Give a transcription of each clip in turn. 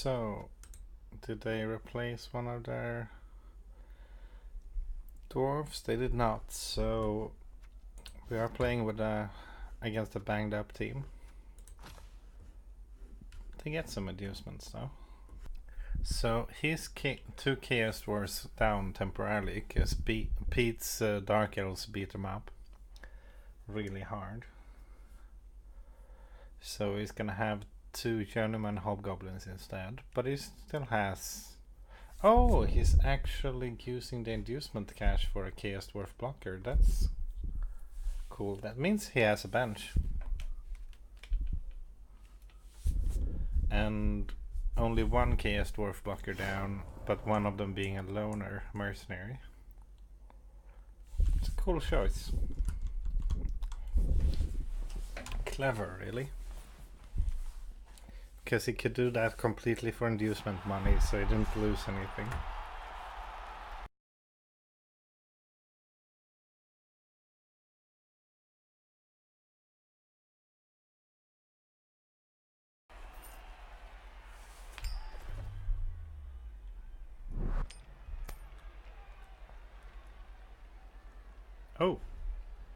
So, did they replace one of their dwarves? They did not, so we are playing with against a banged up team. They get some inducements though. So he's two Chaos Dwarfs down temporarily because Pete's Dark Elves beat him up really hard. So he's gonna have two Journeyman Hobgoblins instead, but he still has... Oh, he's actually using the inducement cache for a Chaos Dwarf blocker. That's cool. That means he has a bench. And only one Chaos Dwarf blocker down, but one of them being a loner mercenary. It's a cool choice. Clever, really. Because he could do that completely for inducement money, so he didn't lose anything. Oh,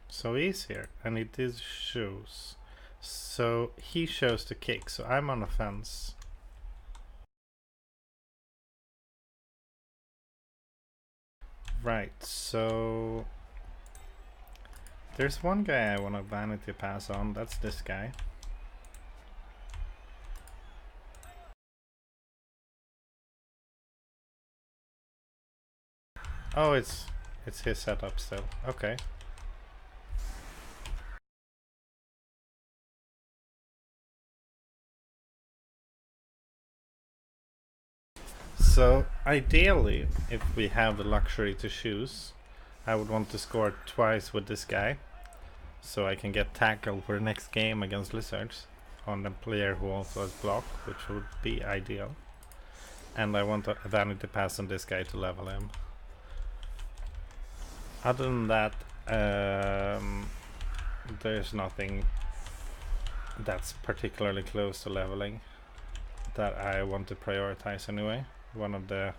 so he's here, and it is shows. So he shows the kick, so I'm on a fence. Right, so there's one guy I want to vanity pass on, that's this guy. Oh, it's his setup still. Okay. So ideally, if we have the luxury to choose, I would want to score twice with this guy, so I can get tackle for the next game against Lizards on the player who also has block, which would be ideal. And I want a vanity pass on this guy to level him. Other than that, there's nothing that's particularly close to leveling that I want to prioritize anyway. One of the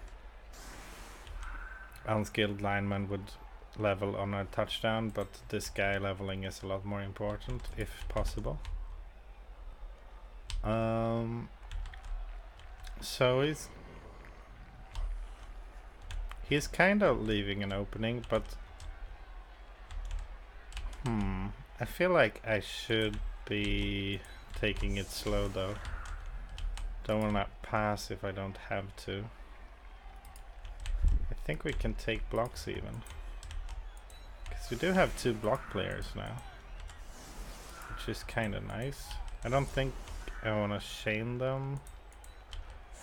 unskilled linemen would level on a touchdown, but this guy leveling is a lot more important if possible. So he's kind of leaving an opening, but I feel like I should be taking it slow though. Don't wanna pass if I don't have to. I think we can take blocks even, because we do have two block players now, which is kind of nice. I don't think I want to chain them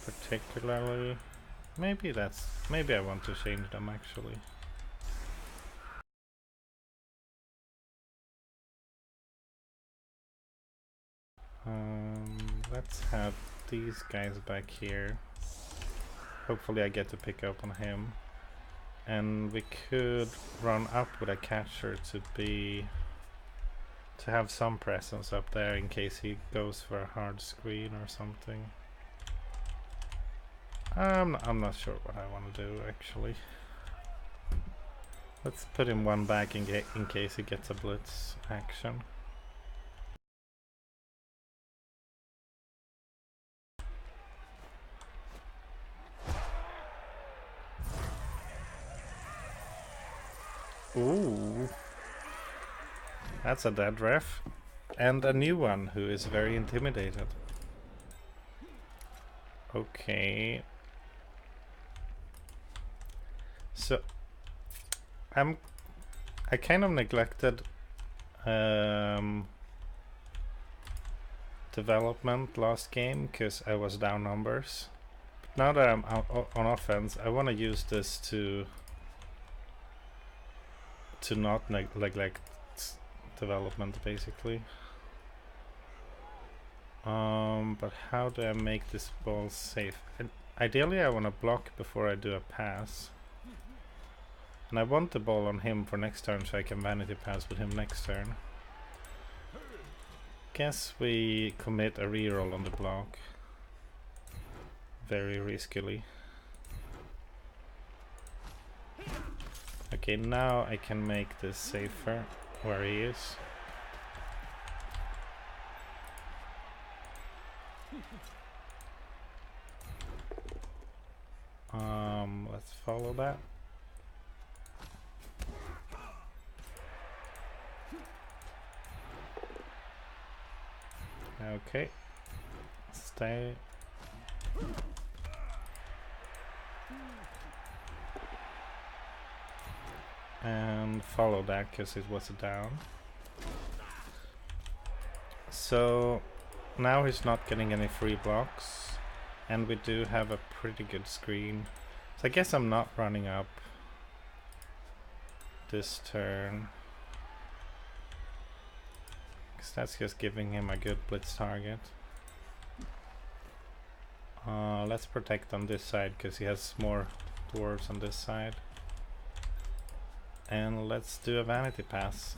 particularly. Maybe I want to change them actually. Let's have these guys back here. Hopefully I get to pick up on him. And we could run up with a catcher to have some presence up there in case he goes for a hard screen or something. I'm not sure what I want to do actually. Let's put him one back in case he gets a blitz action. Ooh, that's a dead ref, and a new one who is very intimidated. Okay, so I kind of neglected development last game because I was down numbers. But now that I'm on offense, I want to use this to not neglect development basically. But how do I make this ball safe? And ideally I want to block before I do a pass, and I want the ball on him for next turn so I can vanity pass with him next turn. Guess we commit a reroll on the block. very riskily. Okay, now I can make this safer where he is. Let's follow that. Okay, stay. And follow that because it was a down. So now he's not getting any free blocks, and we do have a pretty good screen. So I guess I'm not running up this turn, because that's just giving him a good blitz target. Let's protect on this side because he has more dwarves on this side. And let's do a vanity pass.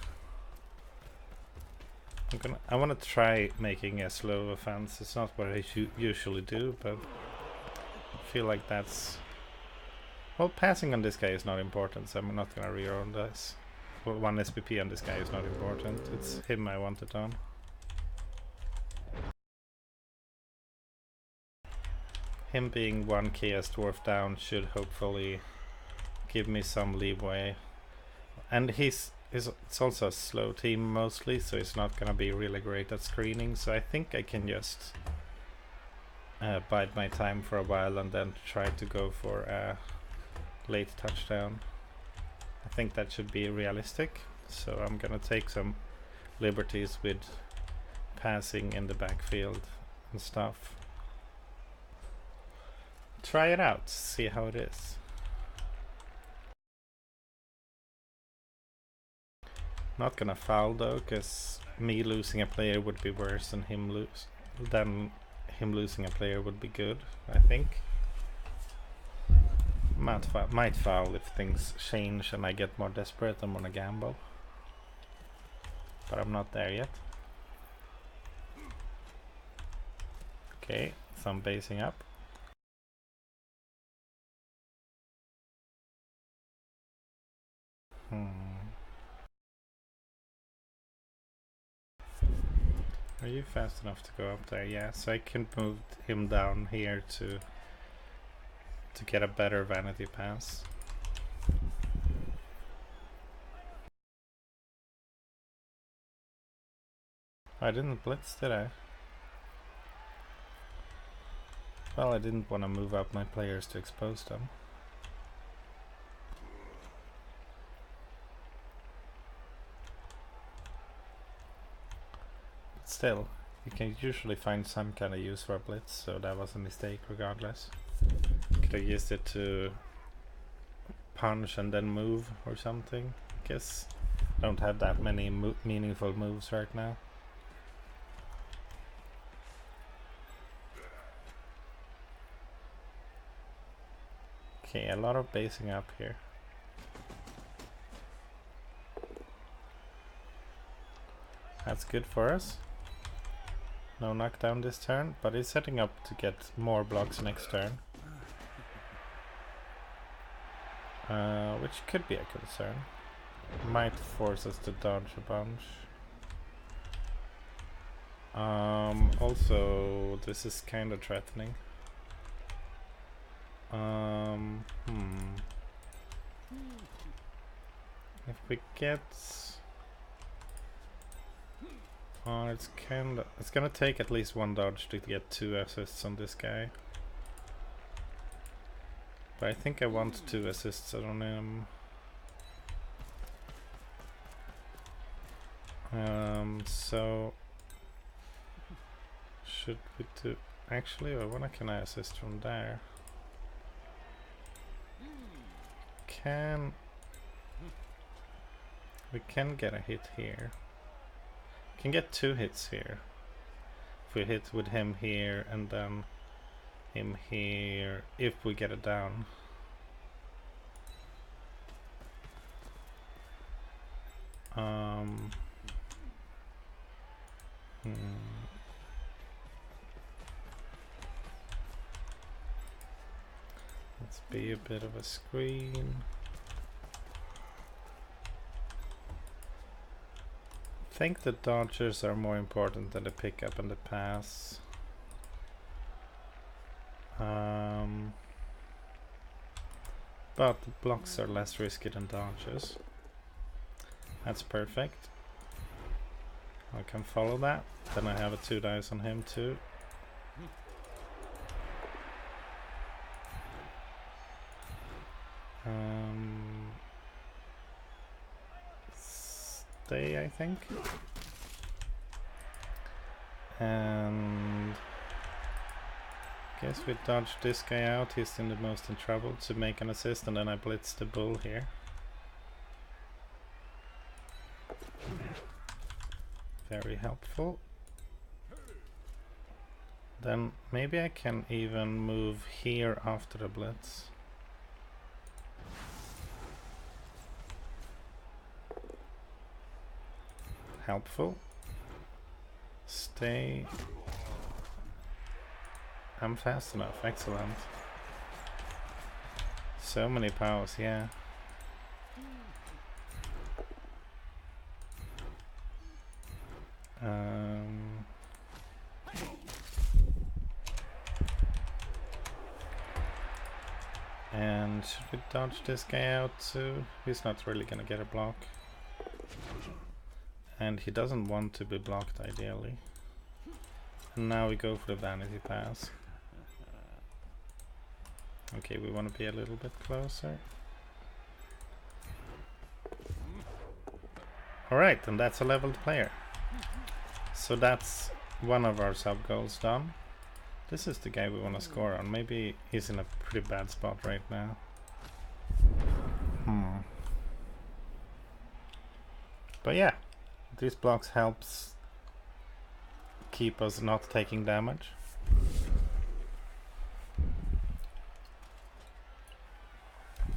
I want to try making a slow offense. It's not what I usually do, but I feel like that's... Well, passing on this guy is not important, so I'm not gonna reroll this. Well, 1 SPP on this guy is not important. It's him I want it on. Him being 1 Chaos Dwarf down should hopefully give me some leeway. And it's also a slow team mostly, so it's not gonna be really great at screening, so I think I can just bide my time for a while and then try to go for a late touchdown. I think that should be realistic, so I'm gonna take some liberties with passing in the backfield and stuff. Try it out, see how it is. Not gonna foul though, because me losing a player would be worse than him losing a player would be good, I think. Might foul if things change and I get more desperate and wanna gamble. But I'm not there yet. Okay, some basing up. Are you fast enough to go up there? Yeah, so I can move him down here to get a better vanity pass. I didn't blitz, did I? Well, I didn't want to move up my players to expose them. But still, you can usually find some kind of use for a blitz, so that was a mistake regardless. Could have used it to punch and then move or something. I guess I don't have that many meaningful moves right now. Okay, a lot of basing up here. That's good for us. No knockdown this turn, but he's setting up to get more blocks next turn. Which could be a concern. Might force us to dodge a bunch. Also, this is kind of threatening. If we get... it's gonna take at least 1 dodge to get 2 assists on this guy. But I think I want 2 assists on him. So should we do... Actually, I wanna can I assist from there? We can get a hit here. Can get 2 hits here. If we hit with him here and then him here, if we get it down. Let's be a bit of a screen. I think the dodgers are more important than the pickup and the pass. But the blocks are less risky than dodges. That's perfect. I can follow that. Then I have a 2 dice on him too. Stay, I think. And guess we dodge this guy out. He's in the most in trouble to make an assist, and then I blitz the bull here. Very helpful. Then maybe I can even move here after the blitz. Helpful. Stay. I'm fast enough. Excellent. So many powers, yeah. And should we dodge this guy out too? He's not really gonna get a block. And he doesn't want to be blocked ideally. And now we go for the vanity pass. Okay, we want to be a little bit closer. Alright, and that's a leveled player. So that's one of our sub goals done. This is the guy we want to score on. Maybe he's in a pretty bad spot right now. But yeah, these blocks helps keep us not taking damage.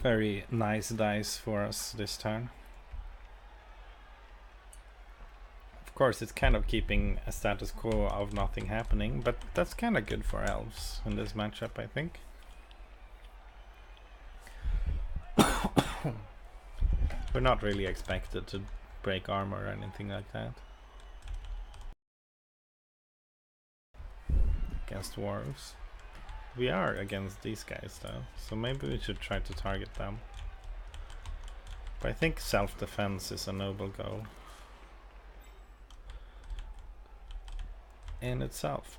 Very nice dice for us this turn. Of course, it's kind of keeping a status quo of nothing happening, but that's kind of good for elves in this matchup, I think. We're not really expected to break armor or anything like that against dwarves. We are against these guys though, so maybe we should try to target them. But I think self-defense is a noble goal in itself.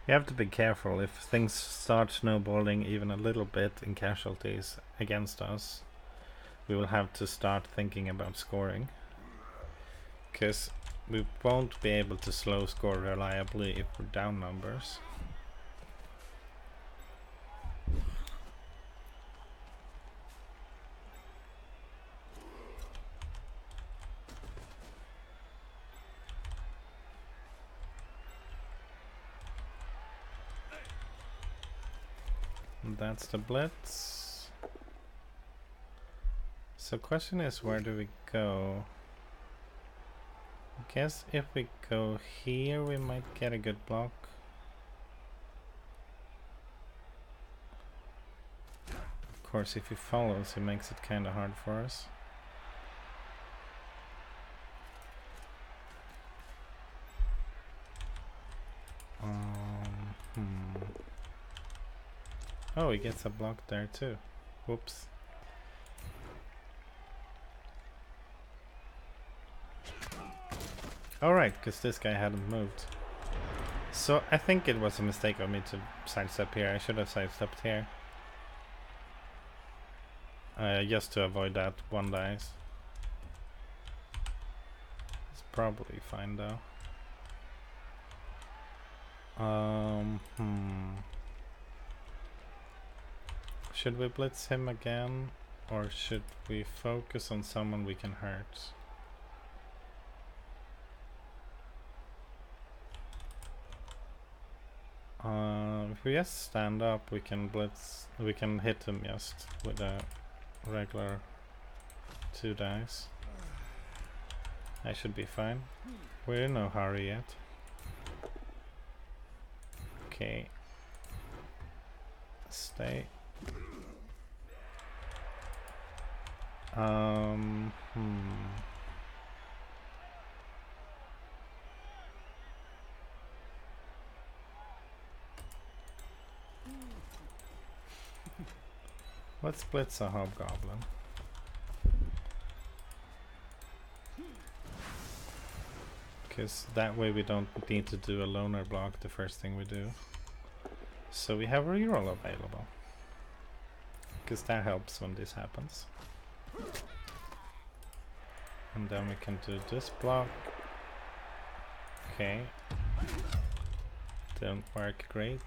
You have to be careful. If things start snowballing even a little bit in casualties against us, we will have to start thinking about scoring, because we won't be able to slow score reliably if we're down numbers. And that's the blitz. So question is, where do we go? I guess if we go here we might get a good block. Of course if he follows he makes it kinda hard for us. Oh, he gets a block there too. Whoops. Alright, because this guy hadn't moved. So I think it was a mistake of me to sidestep here. I should have sidestepped here. Just to avoid that 1 dice. It's probably fine though. Should we blitz him again? Or should we focus on someone we can hurt? If we just stand up, we can blitz. We can hit him just with a regular 2 dice. I should be fine. We're in no hurry yet. Okay. Stay. Let's blitz a hobgoblin. Because that way we don't need to do a loner block the first thing we do. So we have reroll available. Because that helps when this happens. And then we can do this block. Okay. Didn't work great.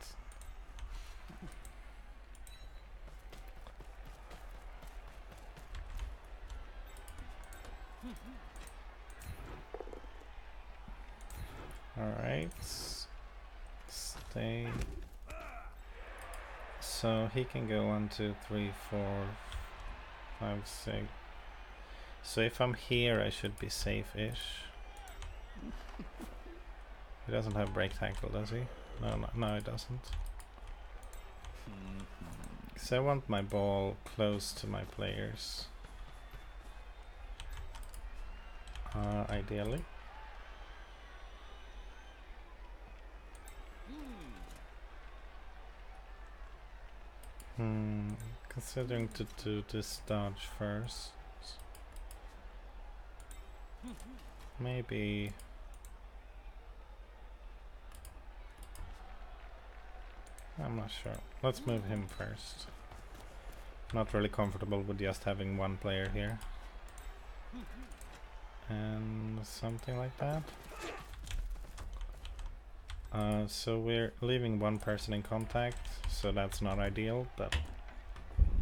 Alright. Stay. So he can go 1, 2, 3, 4, 5, 6. So if I'm here I should be safe-ish. He doesn't have break tackle, does he? No, he doesn't. Because I want my ball close to my players. Ideally. Considering to do this dodge first. Maybe... I'm not sure. Let's move him first. Not really comfortable with just having one player here. And something like that. So we're leaving one person in contact, so that's not ideal, but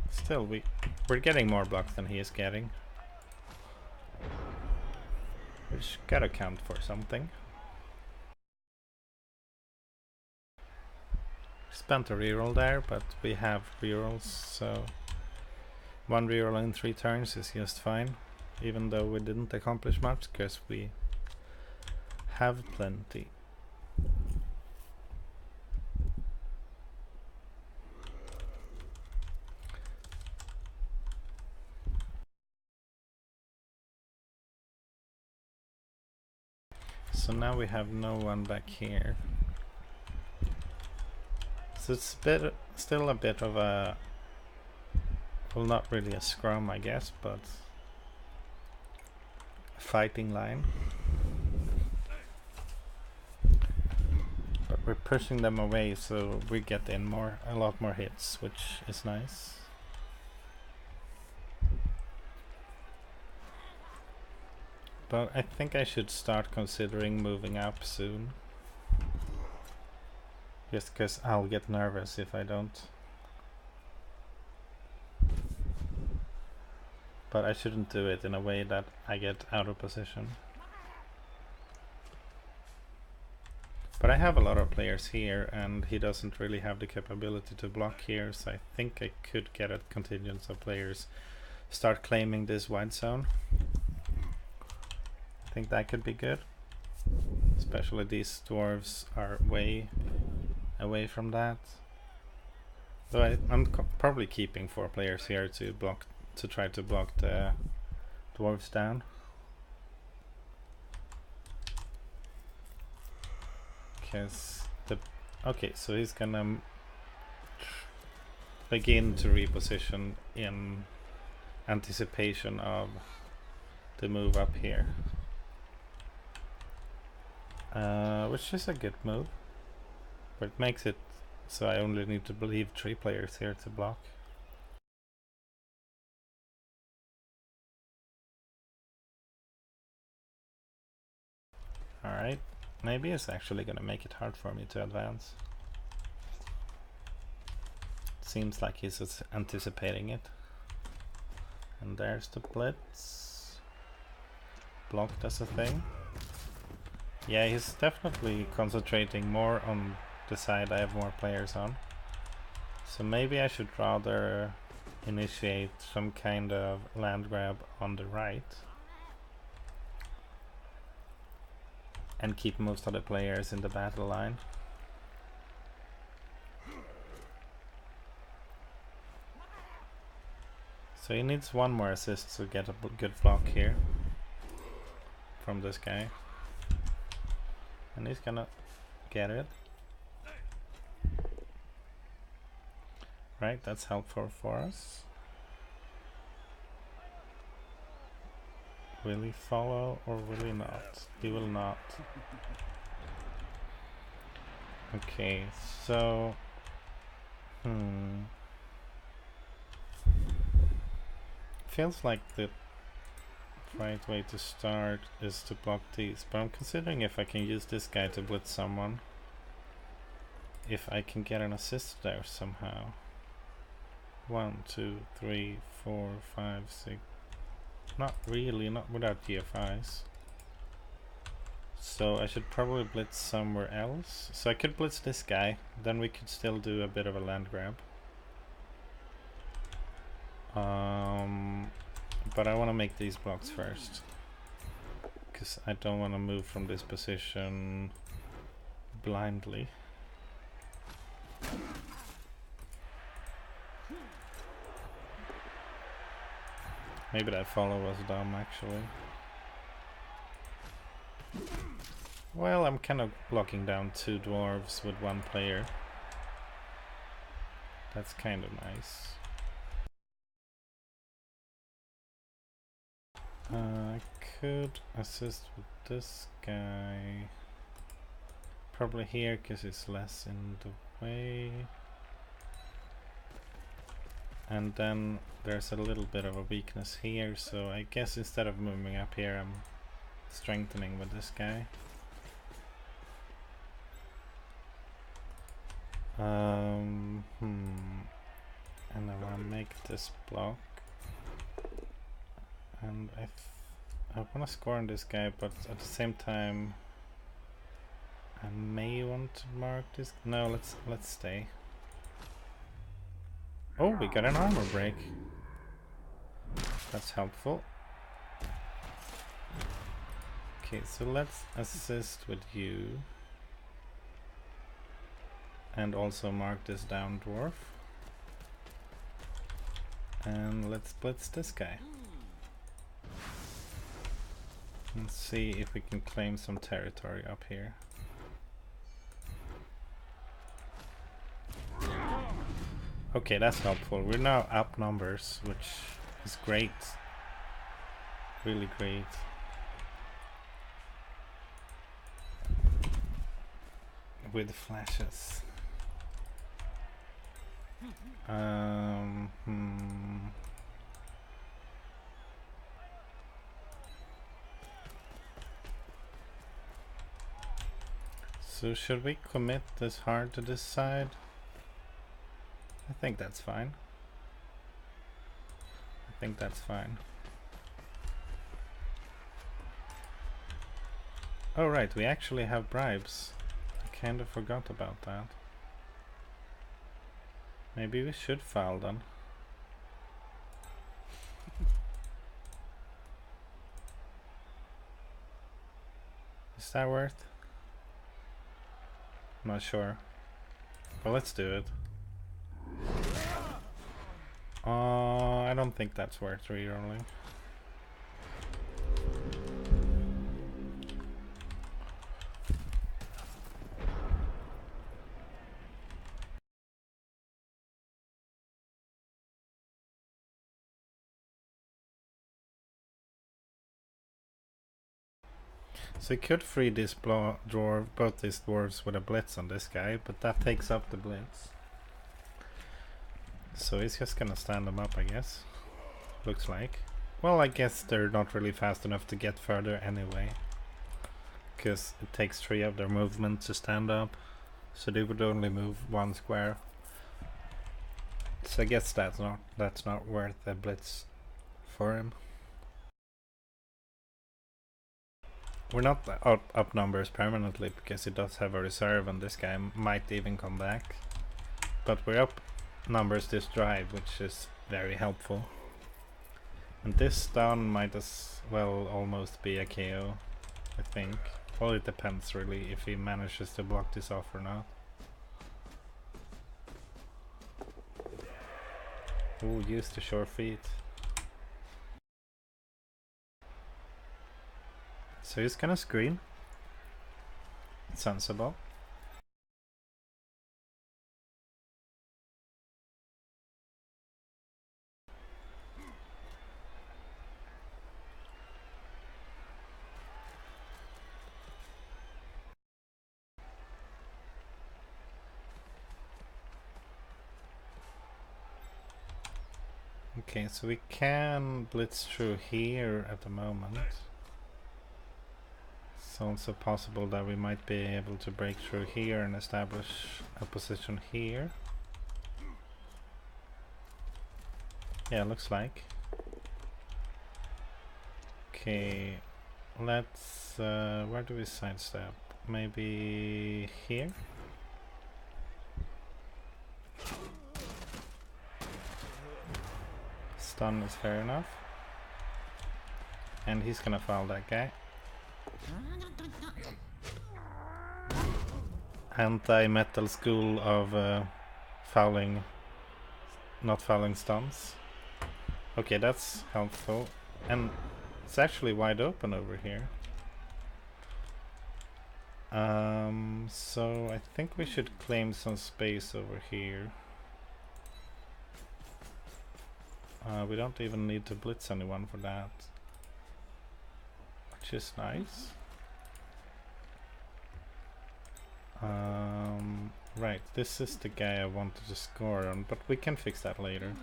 still we're getting more blocks than he is getting. Which gotta count for something. Spent a reroll there, but we have rerolls, so one reroll in 3 turns is just fine, even though we didn't accomplish much, because we have plenty. So now we have no one back here. So it's still a bit of a, well, not really a scrum, I guess, but a fighting line. But we're pushing them away, so we get in a lot more hits, which is nice. But I think I should start considering moving up soon. Just because I'll get nervous if I don't. But I shouldn't do it in a way that I get out of position. But I have a lot of players here and he doesn't really have the capability to block here, so I think I could get a contingent of players start claiming this wide zone. I think that could be good. Especially these dwarves are way away from that. Though I'm probably keeping 4 players here to try to block the dwarves down. Because okay, so he's gonna begin to reposition in anticipation of the move up here. Which is a good move, but it makes it so I only need to leave 3 players here to block. Alright, maybe it's actually gonna make it hard for me to advance. Seems like he's anticipating it. And there's the blitz. Blocked as a thing. Yeah, he's definitely concentrating more on the side I have more players on. So maybe I should rather initiate some kind of land grab on the right. And keep most of the players in the battle line. So he needs one more assist to get a good block here from this guy. And he's gonna get it. Right, that's helpful for us. Will he follow or will he not? He will not. Okay, so... Feels like the right way to start is to block these, but I'm considering if I can use this guy to blitz someone. If I can get an assist there somehow. 1, 2, 3, 4, 5, 6. Not really, not without DFIs. So I should probably blitz somewhere else. So I could blitz this guy, then we could still do a bit of a land grab. But I want to make these blocks first, because I don't want to move from this position blindly. Maybe that follow was dumb actually. Well, I'm kind of blocking down 2 dwarves with 1 player. That's kind of nice. I could assist with this guy. Probably here because it's less in the way. And then there's a little bit of a weakness here, so I guess instead of moving up here, I'm strengthening with this guy. And I want to make this block. And I want to score on this guy, but at the same time I may want to mark this. No, let's stay. Oh, we got an armor break. That's helpful. Okay, so let's assist with you. And also mark this down dwarf. And let's blitz this guy. Let's see if we can claim some territory up here. Okay, that's helpful. We're now up numbers, which is great. Really great. With flashes. So should we commit this hard to this side? I think that's fine. I think that's fine. Oh right, we actually have bribes. I kind of forgot about that. Maybe we should foul then. Is that worth? I'm not sure. But let's do it. I don't think that's worth rerolling. So you could free this dwarf, both these dwarves with a blitz on this guy, but that takes up the blitz. So he's just gonna stand them up, I guess. Looks like. Well, I guess they're not really fast enough to get further anyway, because it takes 3 of their movement to stand up, so they would only move 1 square. So I guess that's not worth a blitz for him. We're not up numbers permanently because he does have a reserve, and this guy might even come back. But we're up numbers this drive, which is very helpful. And this stun might as well almost be a KO, I think. Well, it depends really if he manages to block this off or not. Ooh, use the sure feet. So he's gonna screen. Sensible. Okay, so we can blitz through here at the moment. It's also possible that we might be able to break through here and establish a position here. Yeah, looks like. Okay, let's... where do we sidestep? Maybe here? Stun is fair enough. And he's gonna foul that guy. Anti-metal school of fouling, not fouling stuns. Okay, that's helpful. And it's actually wide open over here. So I think we should claim some space over here. We don't even need to blitz anyone for that, which is nice. Right, this is the guy I wanted to score on, but we can fix that later.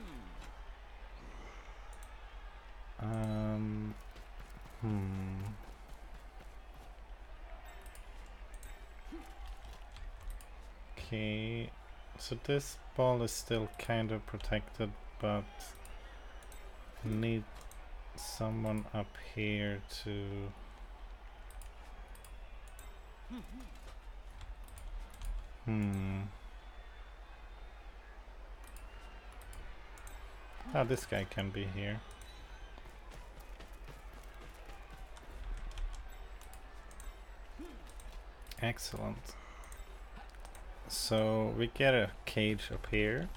Okay, so this ball is still kind of protected, but need someone up here to oh, this guy can be here. Excellent. So we get a cage up here.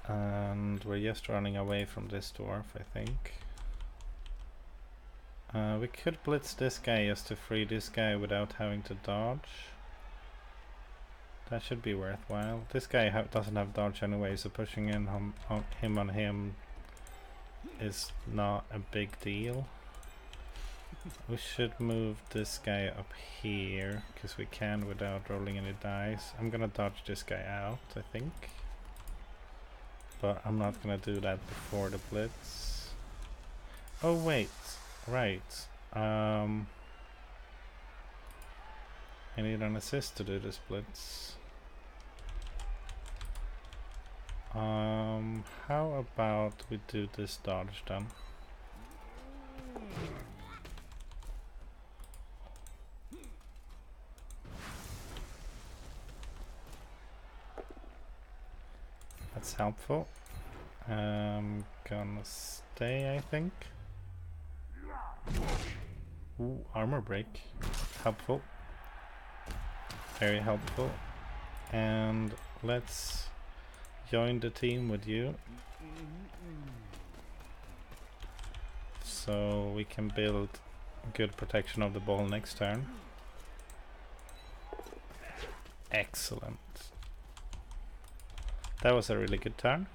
And we're just running away from this dwarf, I think. We could blitz this guy just to free this guy without having to dodge. That should be worthwhile. This guy doesn't have dodge anyway, so pushing in on him is not a big deal. We should move this guy up here, because we can without rolling any dice. I'm gonna dodge this guy out, I think. But I'm not gonna do that before the blitz. Oh wait, right. I need an assist to do this blitz. How about we do this dodge then? That's helpful. I'm gonna stay, I think. Ooh, armor break. Helpful. Very helpful. And let's join the team with you. So we can build good protection of the ball next turn. Excellent. That was a really good turn.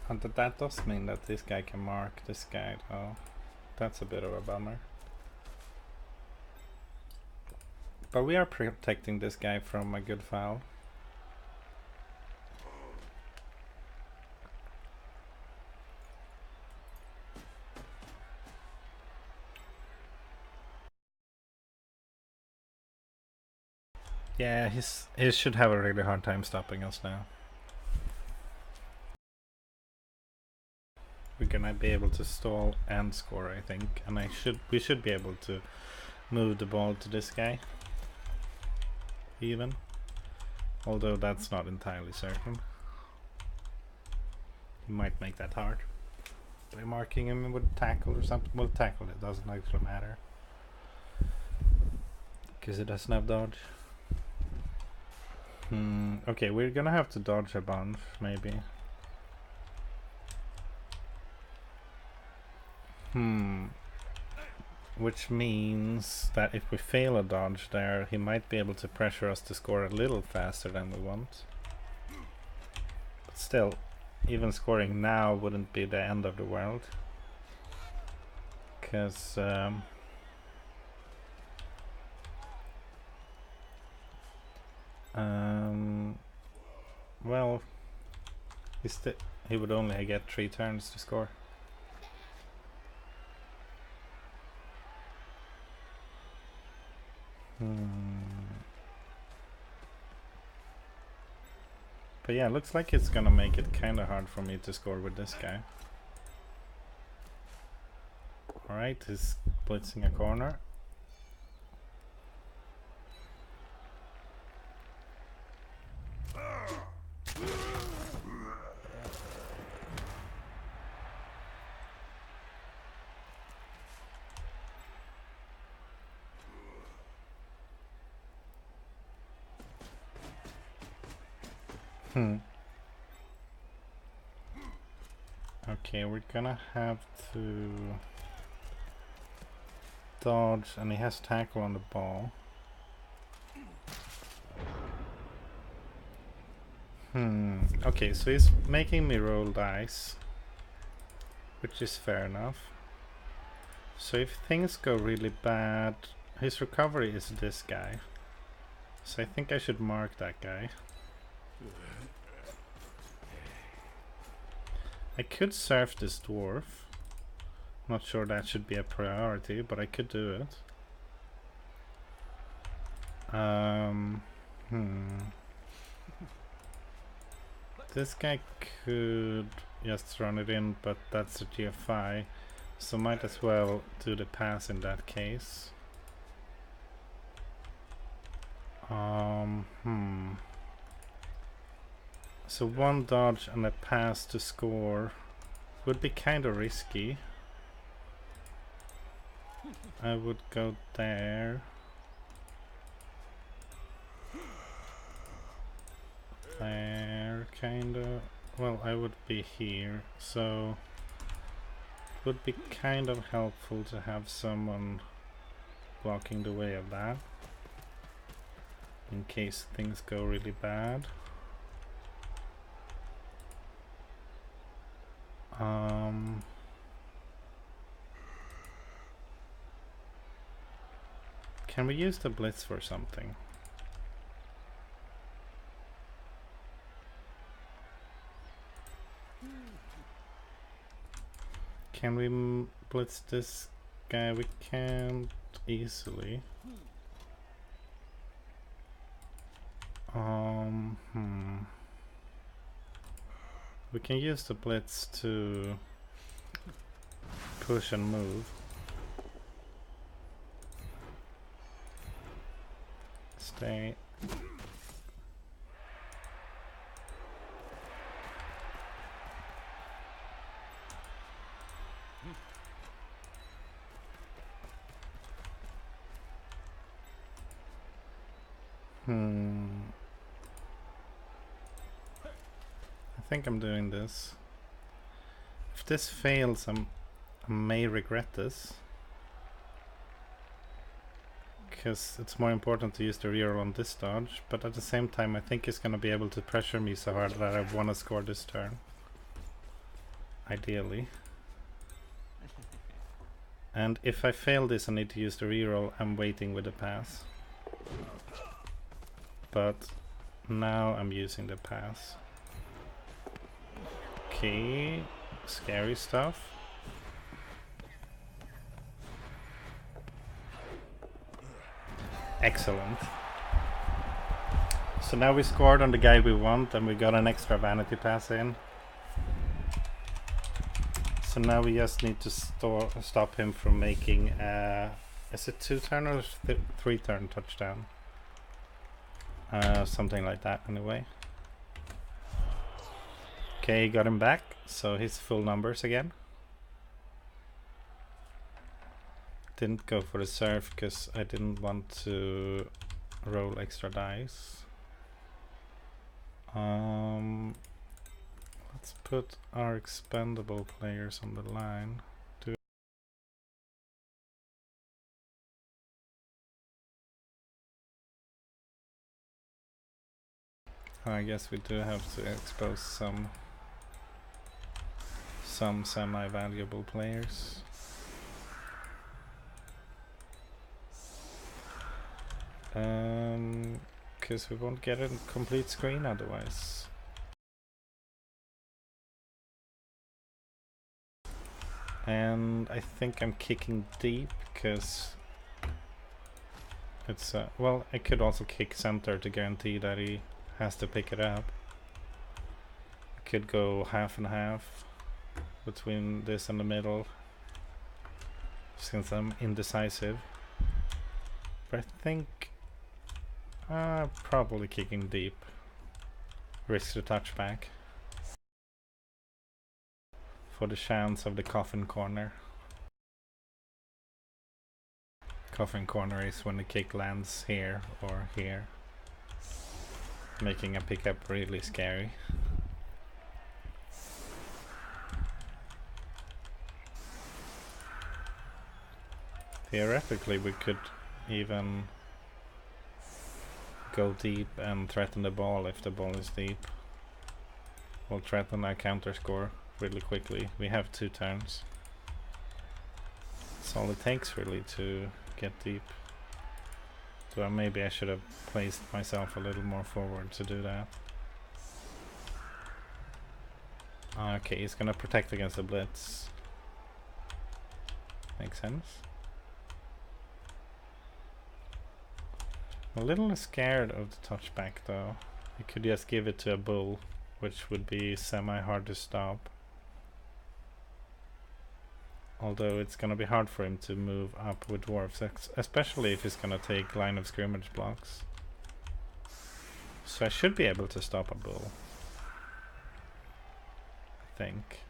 And that does mean that this guy can mark this guy though. That's a bit of a bummer. But we are protecting this guy from a good foul. Yeah, he should have a really hard time stopping us now. We're gonna be able to stall and score, I think, and we should be able to move the ball to this guy, even, although that's not entirely certain. He might make that hard by marking him with tackle or something. Well, tackle, it doesn't actually matter because it doesn't have dodge. Okay, we're gonna have to dodge a bunch, maybe. Which means that if we fail a dodge there, he might be able to pressure us to score a little faster than we want. But still, even scoring now wouldn't be the end of the world. Because well, he would only get 3 turns to score. But yeah, looks like it's gonna make it kinda hard for me to score with this guy. Alright, he's blitzing a corner. Okay, we're gonna have to dodge, and he has tackle on the ball. Okay, so he's making me roll dice, which is fair enough. So if things go really bad, his recovery is this guy. So I think I should mark that guy. I could surf this dwarf. Not sure that should be a priority, but I could do it. This guy could just run it in, but that's a GFI, so might as well do the pass in that case. So 1 dodge and a pass to score would be kind of risky. I would go there. There, kinda. Well, I would be here, so it would be kind of helpful to have someone blocking the way of that in case things go really bad. Can we use the blitz for something? Can we blitz this guy? We can't easily. We can use the blitz to push and move. Stay. I think I'm doing this. If this fails, I may regret this, because it's more important to use the reroll on this dodge, but at the same time I think he's gonna be able to pressure me so hard that I want to score this turn. Ideally. And if I fail this, I need to use the reroll. I'm waiting with the pass. But now I'm using the pass. Okay, scary stuff. Excellent. So now we scored on the guy we want, and we got an extra vanity pass in. So now we just need to stop him from making is it 2-turn or 3-turn touchdown? Something like that anyway. Okay, got him back, so he's full numbers again. Didn't go for the surf because I didn't want to roll extra dice. Let's put our expendable players on the line. I guess we do have to expose some semi-valuable players. Because we won't get a complete screen otherwise. And I think I'm kicking deep because it's well, I could also kick center to guarantee that he has to pick it up. I could go half and half between this and the middle since I'm indecisive. But I think probably kicking deep. Risk the touchback for the chance of the coffin corner. Coffin corner is when the kick lands here or here, making a pickup really scary. Theoretically we could even go deep and threaten the ball if the ball is deep. We'll threaten our counter score really quickly. We have 2 turns. That's all it takes really to get deep. So maybe I should have placed myself a little more forward to do that. Okay, he's gonna protect against the blitz. Makes sense. A little scared of the touchback though. You could just give it to a bull, which would be semi-hard to stop. Although it's gonna be hard for him to move up with dwarves, especially if he's gonna take line of scrimmage blocks. So I should be able to stop a bull, I think.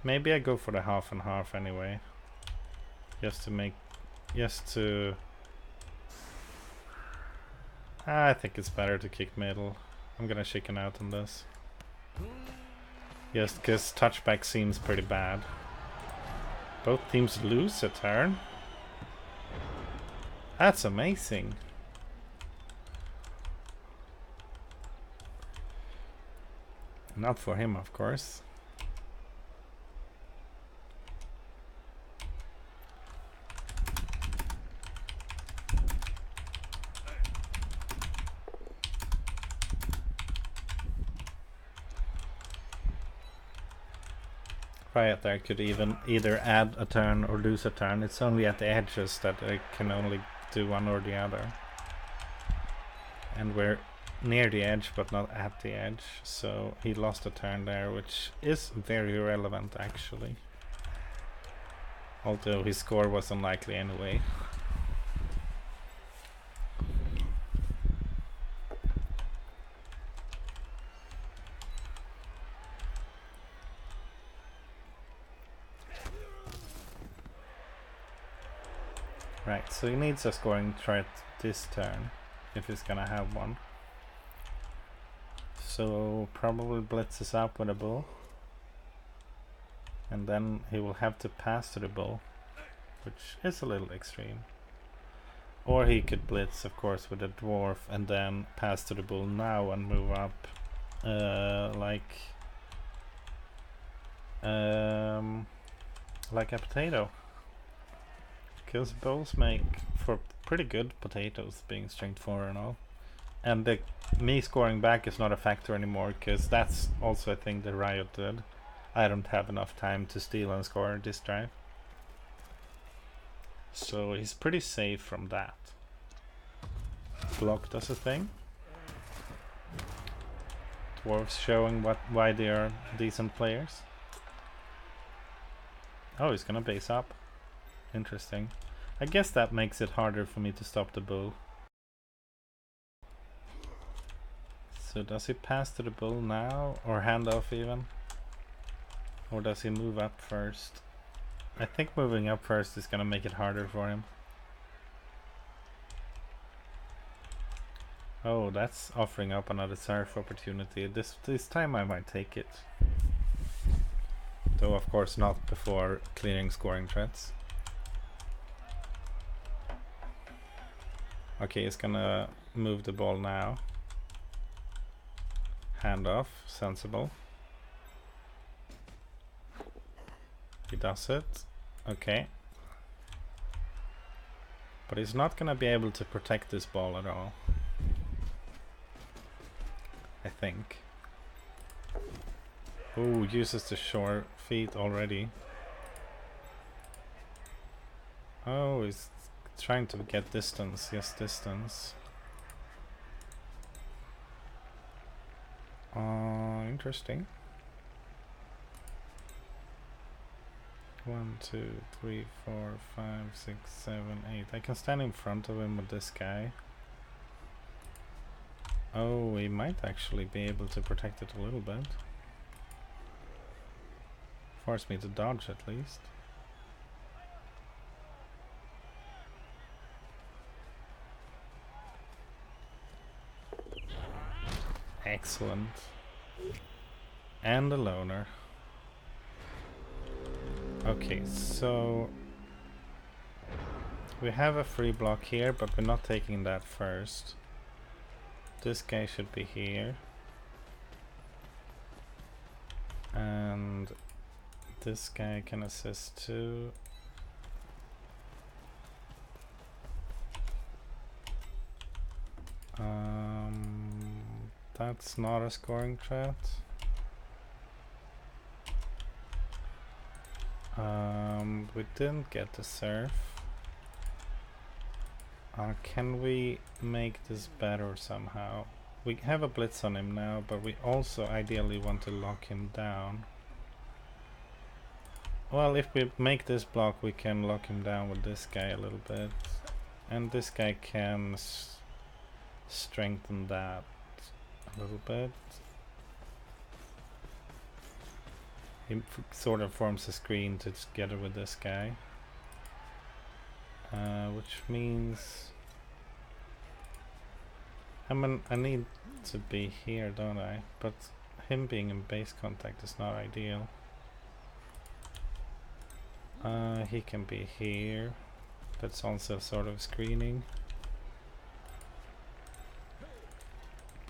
Maybe I go for the half and half anyway, just to I think it's better to kick middle. I'm gonna chicken out on this. Just because touchback seems pretty bad. Both teams lose a turn. That's amazing. Not for him, of course. Right there could either add a turn or lose a turn. It's only at the edges that I can only do one or the other. And we're near the edge but not at the edge, so he lost a turn there, which is very relevant actually. Although his score was unlikely anyway. Right, so he needs a scoring threat this turn, if he's gonna have one. So probably blitzes up with a bull. And then he will have to pass to the bull, which is a little extreme. Or he could blitz, of course, with a dwarf and then pass to the bull now and move up like a potato. Because bulls make for pretty good potatoes, being strength 4 and all. And me scoring back is not a factor anymore, because that's also a thing that Riot did. I don't have enough time to steal and score this drive. So he's pretty safe from that. Block does a thing. Dwarves showing why they are decent players. Oh, he's gonna base up. Interesting. I guess that makes it harder for me to stop the bull. So does he pass to the bull now, or hand off even? Or does he move up first? I think moving up first is gonna make it harder for him. Oh, that's offering up another surf opportunity. This time I might take it. Though of course not before clearing scoring threats. Okay, he's gonna move the ball now. Hand off, sensible. He does it. Okay. But he's not gonna be able to protect this ball at all. I think. Oh, uses the shore feet already. Oh, he's trying to get distance. Yes, distance. Interesting. 1, 2, 3, 4, 5, 6, 7, 8. I can stand in front of him with this guy. Oh, he might actually be able to protect it a little bit. Force me to dodge at least. Excellent. And a loner. Okay, so we have a free block here, but we're not taking that first. This guy should be here. And this guy can assist too. That's not a scoring threat. We didn't get the surf. Can we make this better somehow? We have a blitz on him now, but we also ideally want to lock him down. Well, if we make this block, we can lock him down with this guy a little bit. And this guy can strengthen that a little bit. He sort of forms a screen together with this guy. Which means I need to be here, don't I? But him being in base contact is not ideal. He can be here. That's also sort of screening.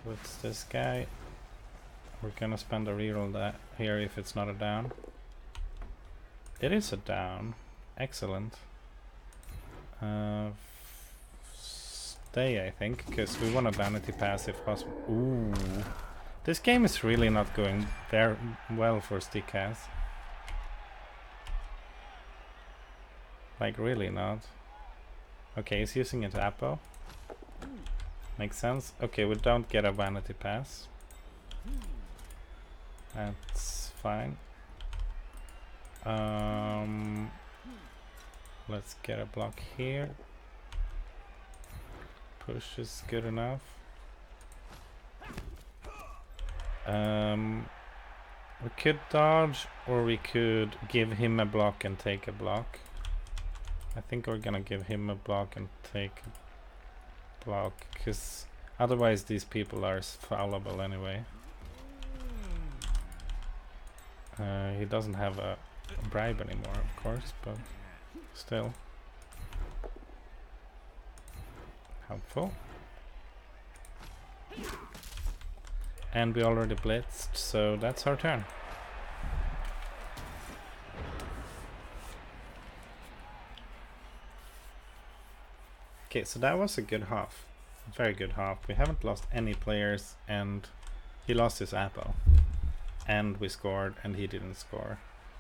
What's this guy? We're gonna spend a reroll that here if it's not a down. It is a down. Excellent. Stay, I think, because we want a vanity pass if possible. Ooh, this game is really not going very well for Sti Cazz. Like, really not. Okay, he's using it Apo. Makes sense. Okay, we don't get a vanity pass. That's fine. Let's get a block here. Push is good enough. We could dodge, or we could give him a block and take a block. I think we're gonna give him a block and take a block, because otherwise these people are fallible anyway. He doesn't have a bribe anymore, of course, but still helpful. And we already blitzed, so that's our turn. Okay, so that was a good half. Very good half. We haven't lost any players, and he lost his Apo. And we scored, and he didn't score.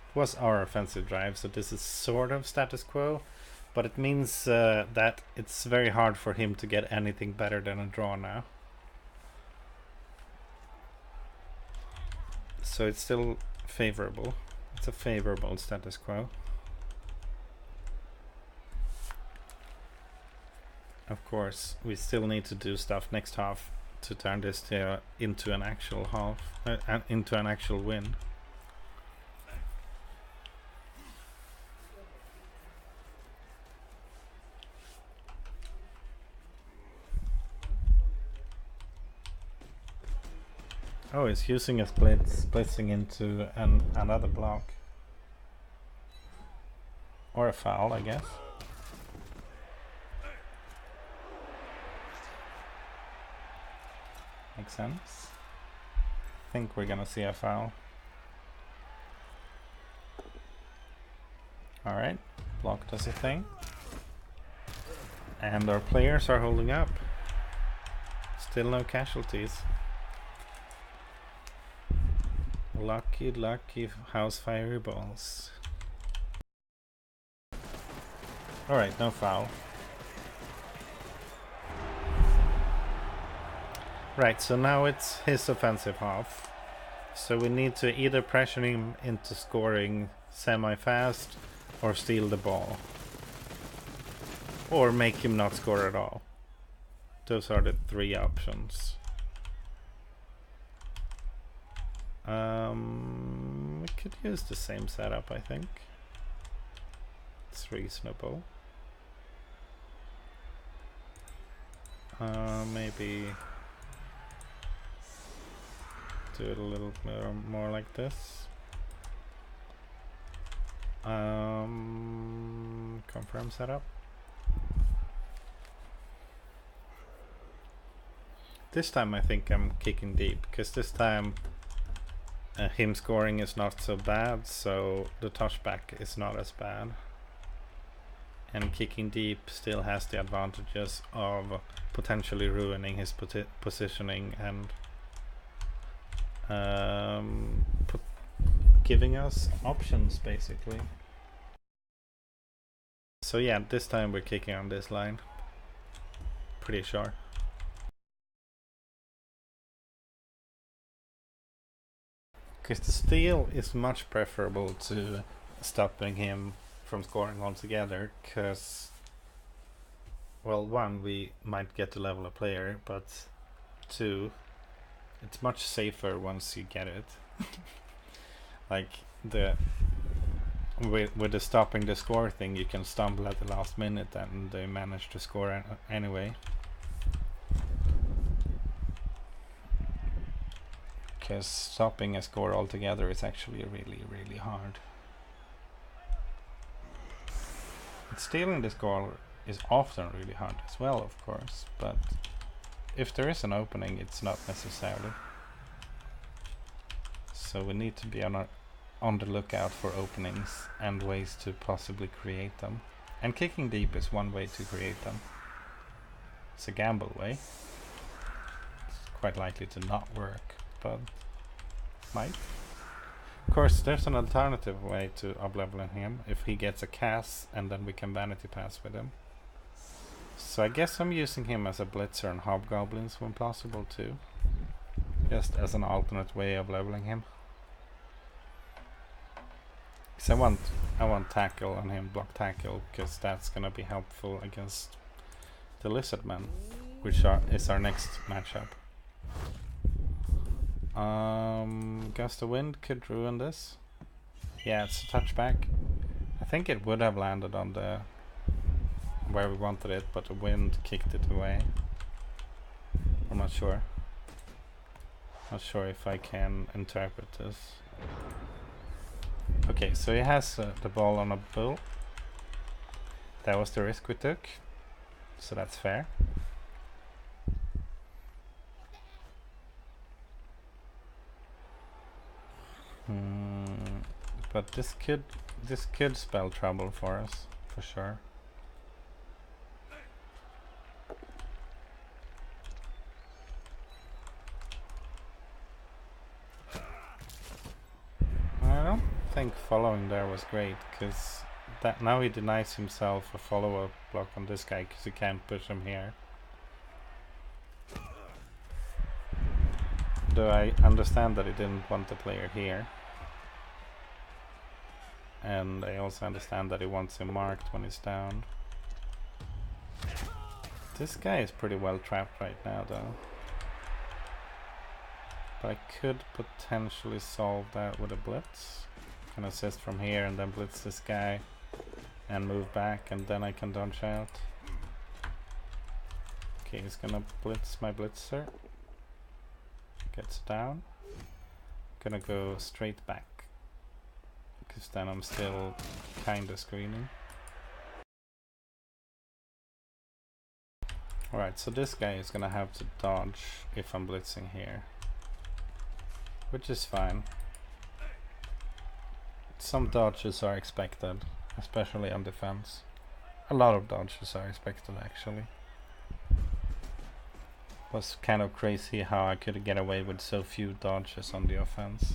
It was our offensive drive, so this is sort of status quo, but it means that it's very hard for him to get anything better than a draw now. So it's still favorable. It's a favorable status quo. Of course, we still need to do stuff next half to turn this into an actual into an actual win. Oh, he's using a splitting into another block. Or a foul, I guess. Makes sense. I think we're gonna see a foul. Alright, block does a thing. And our players are holding up. Still no casualties. Lucky, lucky house fireballs. Alright, no foul. Right, so now it's his offensive half. So we need to either pressure him into scoring semi-fast or steal the ball. Or make him not score at all. Those are the three options. We could use the same setup, I think. It's reasonable. Maybe do it a little more like this. Confirm setup. This time I think I'm kicking deep, because this time him scoring is not so bad, so the touchback is not as bad. And kicking deep still has the advantages of potentially ruining his positioning and giving us options, basically. So yeah, this time we're kicking on this line. Pretty sure. Because the steal is much preferable to stopping him from scoring altogether, because, well, one, we might get to level a player, but two, it's much safer once you get it. Like with the stopping the score thing, you can stumble at the last minute and they manage to score anyway. Because stopping a score altogether is actually really hard. And stealing the score is often really hard as well, of course, but if there is an opening, it's not necessarily. So we need to be on the lookout for openings and ways to possibly create them. And kicking deep is one way to create them. It's a gamble way. It's quite likely to not work, but might. Of course, there's an alternative way to up-leveling him if he gets a Cazz, and then we can vanity pass with him. So I guess I'm using him as a blitzer and hobgoblins when possible too. Just as an alternate way of leveling him. Because I want tackle on him, block tackle, because that's gonna be helpful against the Lizardmen, which is our next matchup. Gust of Wind could ruin this. Yeah, it's a touchback. I think it would have landed on the where we wanted it, but the wind kicked it away. I'm not sure. Not sure if I can interpret this. Okay, so he has the ball on a bull. That was the risk we took, so that's fair. But this could spell trouble for us, for sure. I don't think following there was great, because that now he denies himself a follow-up block on this guy because he can't push him here. Though I understand that he didn't want the player here. And I also understand that he wants him marked when he's down. This guy is pretty well trapped right now, though. But I could potentially solve that with a blitz. Can assist from here and then blitz this guy and move back, and then I can dodge out. Okay, he's gonna blitz my blitzer. Gets down. Gonna go straight back, because then I'm still kinda screening. Alright, so this guy is gonna have to dodge if I'm blitzing here, which is fine. Some dodges are expected, especially on defense. A lot of dodges are expected, actually. Was kind of crazy how I could get away with so few dodges on the offense.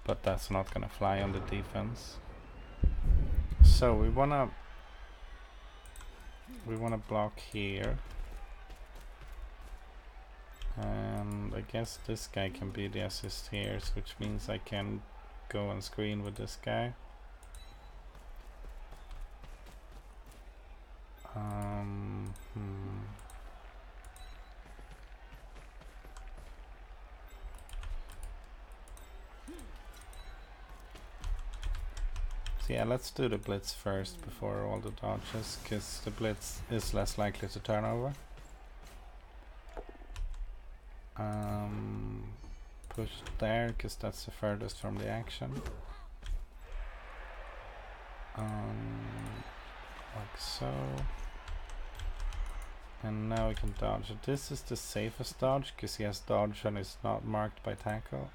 But that's not gonna fly on the defense. So we wanna block here. And I guess this guy can be the assist here, which means I can go and screen with this guy. So yeah, let's do the blitz first before all the dodges, because the blitz is less likely to turn over. Push there, because that's the furthest from the action. Like so. And now we can dodge. This is the safest dodge, because he has dodge and it's not marked by tackle.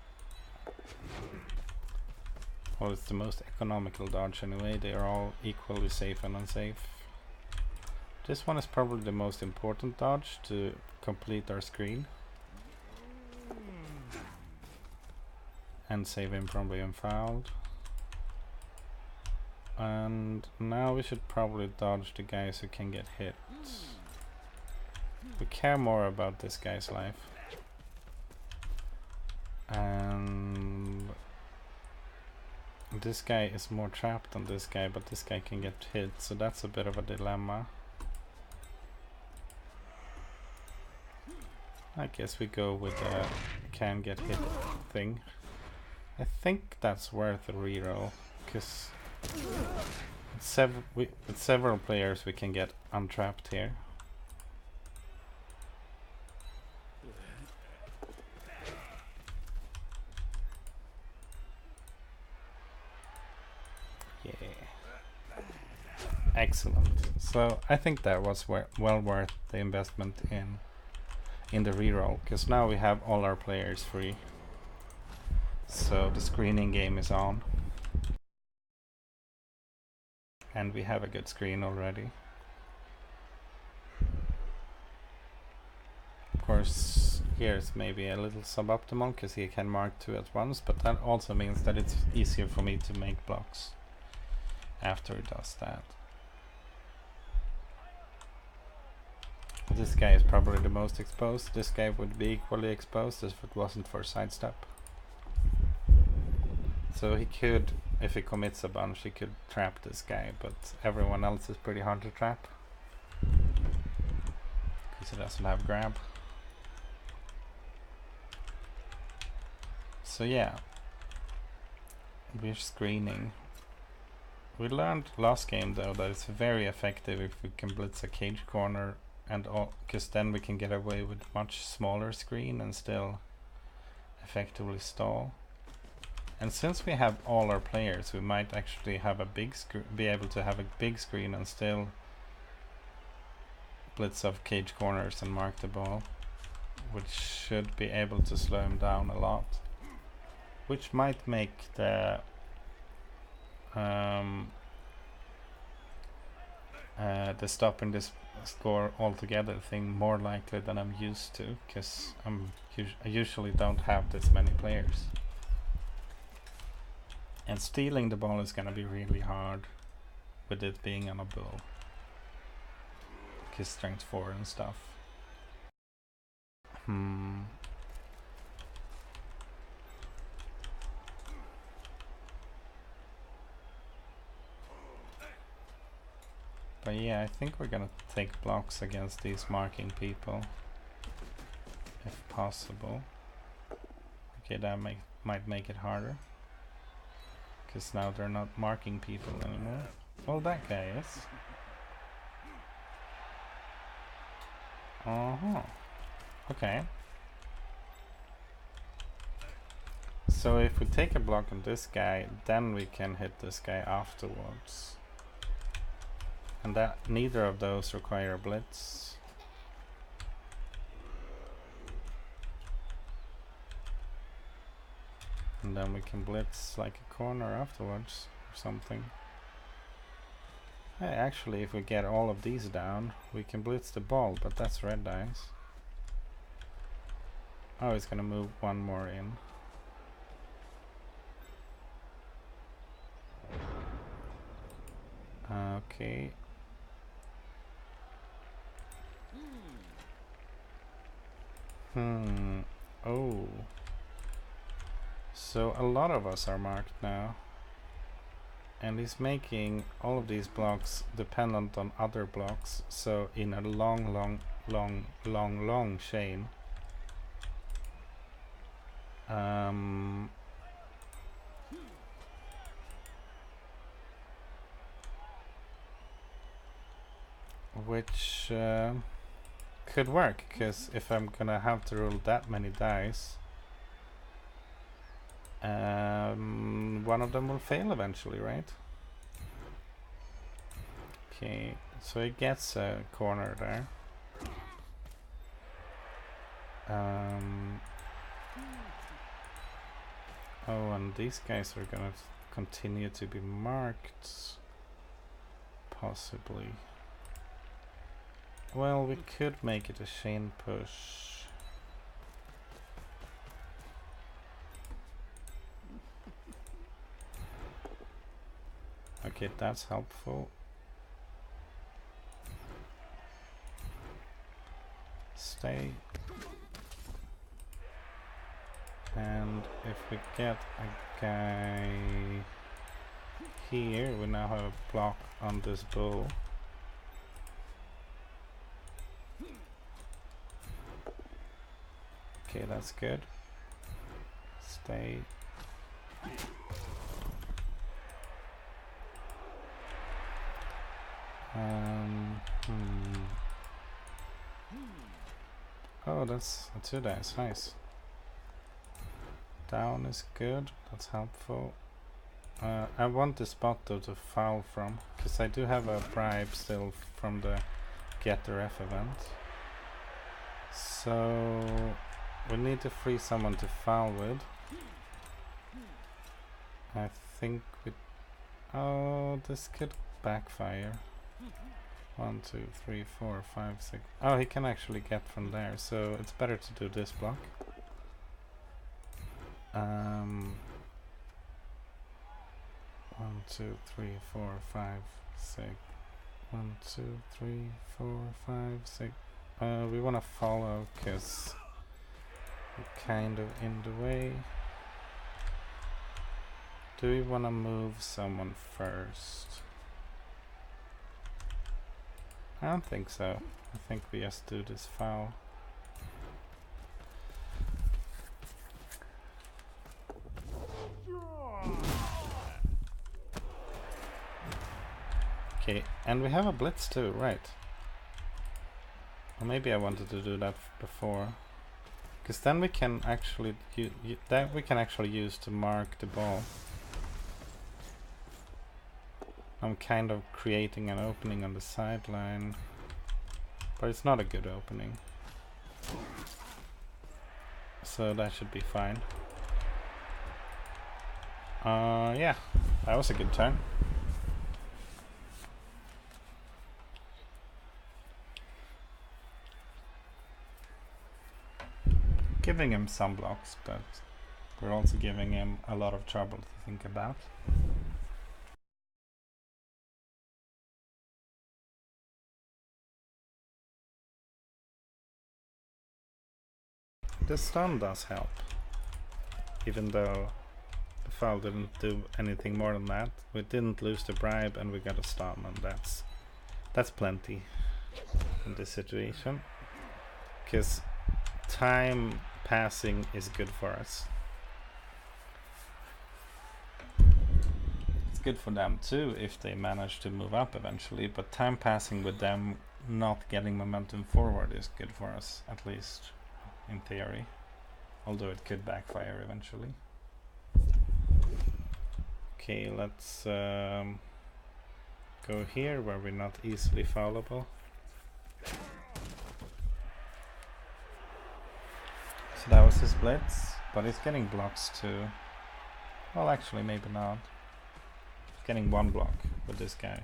Well, it's the most economical dodge anyway. They are all equally safe and unsafe. This one is probably the most important dodge to complete our screen and save him from being fouled. And now we should probably dodge the guys who can get hit. We care more about this guy's life. And this guy is more trapped than this guy, but this guy can get hit, so that's a bit of a dilemma. I guess we go with a can get hit thing. I think that's worth a reroll, because with several players we can get untrapped here. Yeah. Excellent. So I think that was well worth the investment in the reroll, because now we have all our players free. So the screening game is on. And we have a good screen already. Of course, here's maybe a little suboptimal because he can mark two at once, but that also means that it's easier for me to make blocks after he does that. This guy is probably the most exposed. This guy would be equally exposed if it wasn't for sidestep. So he could, if he commits a bunch, he could trap this guy, but everyone else is pretty hard to trap because he doesn't have grab. So yeah, we're screening. We learned last game though that it's very effective if we can blitz a cage corner, and all, because then we can get away with much smaller screen and still effectively stall. And since we have all our players, we might actually have a be able to have a big screen and still blitz off cage corners and mark the ball, which should be able to slow him down a lot, which might make the stopping this score altogether thing more likely than I'm used to, because I usually don't have this many players. And stealing the ball is gonna be really hard with it being on a bull, because strength 4 and stuff. But yeah, I think we're gonna take blocks against these marking people. possible. Okay, that might make it harder. Because now they're not marking people anymore. Well, that guy is. Okay. So if we take a block on this guy, then we can hit this guy afterwards. And that neither of those require a blitz. And then we can blitz like a corner afterwards or something. Hey, actually, if we get all of these down, we can blitz the ball, but that's red dice. Oh, he's gonna move one more in. Okay. Oh. So a lot of us are marked now. And he's making all of these blocks dependent on other blocks. So in a long chain. Which could work, because if I'm gonna have to roll that many dice, one of them will fail eventually, right? Okay, so he gets a corner there. Oh, and these guys are gonna continue to be marked, possibly. Well, we could make it a chain push. Okay, that's helpful. Stay. And if we get a guy here, we now have a block on this bull. Okay, that's good. Stay. Oh, that's a 2 dice. Nice. Down is good. That's helpful. I want the spot though to foul from, because I do have a bribe still from the Get the Ref event. So we need to free someone to foul with. I think we... Oh, this could backfire. 1, 2, 3, 4, 5, 6. Oh, he can actually get from there, so it's better to do this block. 1, 2, 3, 4, 5, 6. 1, 2, 3, 4, 5, 6. We want to follow because we're kind of in the way. Do we want to move someone first? I don't think so. I think we just do this foul. Okay, and we have a blitz too, right? Or maybe I wanted to do that before, because then we can actually use to mark the ball. I'm kind of creating an opening on the sideline, but it's not a good opening, so that should be fine. Yeah, that was a good turn. Giving him some blocks, but we're also giving him a lot of trouble to think about. The stun does help, even though the foul didn't do anything more than that. We didn't lose the bribe and we got a stun, and that's plenty in this situation, because time passing is good for us. It's good for them too if they manage to move up eventually, but time passing with them not getting momentum forward is good for us, at least in theory. Although it could backfire eventually. Okay, let's go here where we're not easily foulable. So that was his blitz, but he's getting blocks too. Well, actually, maybe not. He's getting one block with this guy,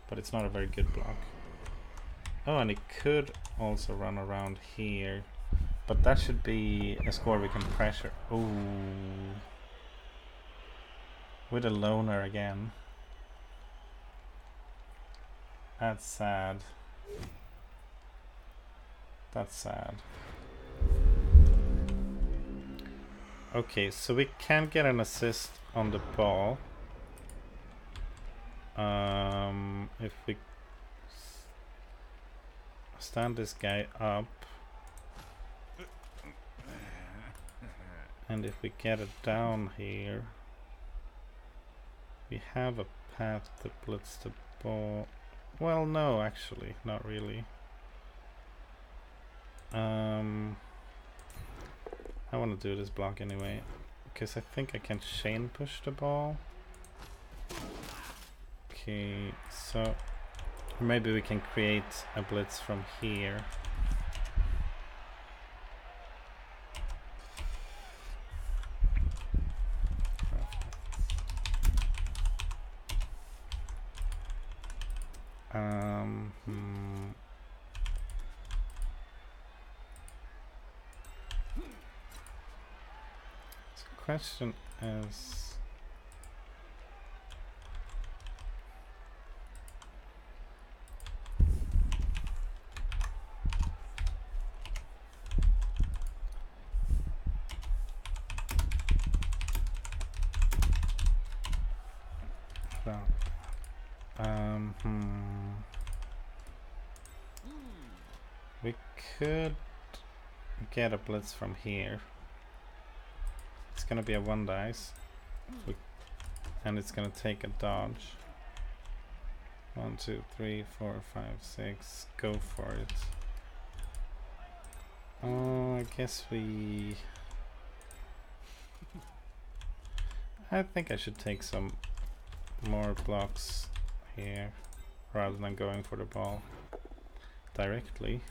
but it's not a very good block. Oh, and he could also run around here, but that should be a score we can pressure. Ooh. With a loner again. That's sad. That's sad. Okay, so we can get an assist on the ball. If we stand this guy up, and if we get it down here, we have a path to blitz the ball. Well, no, actually, not really. I want to do this block anyway, because I think I can chain push the ball. Okay, so maybe we can create a blitz from here. So question is, we could get a blitz from here. It's gonna be a 1 dice, and it's gonna take a dodge. 1, 2, 3, 4, 5, 6. Go for it. I guess we. I think I should take some more blocks here rather than going for the ball directly.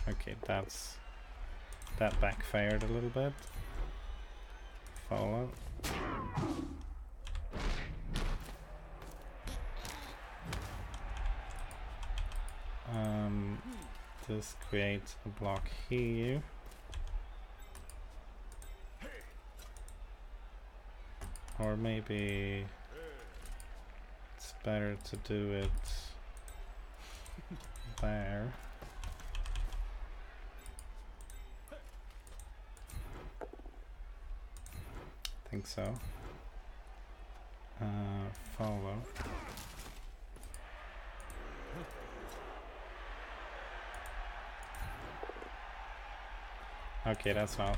Okay, that backfired a little bit. Follow. This creates a block here. Or maybe it's better to do it there. I think so. Follow. Okay, that's out.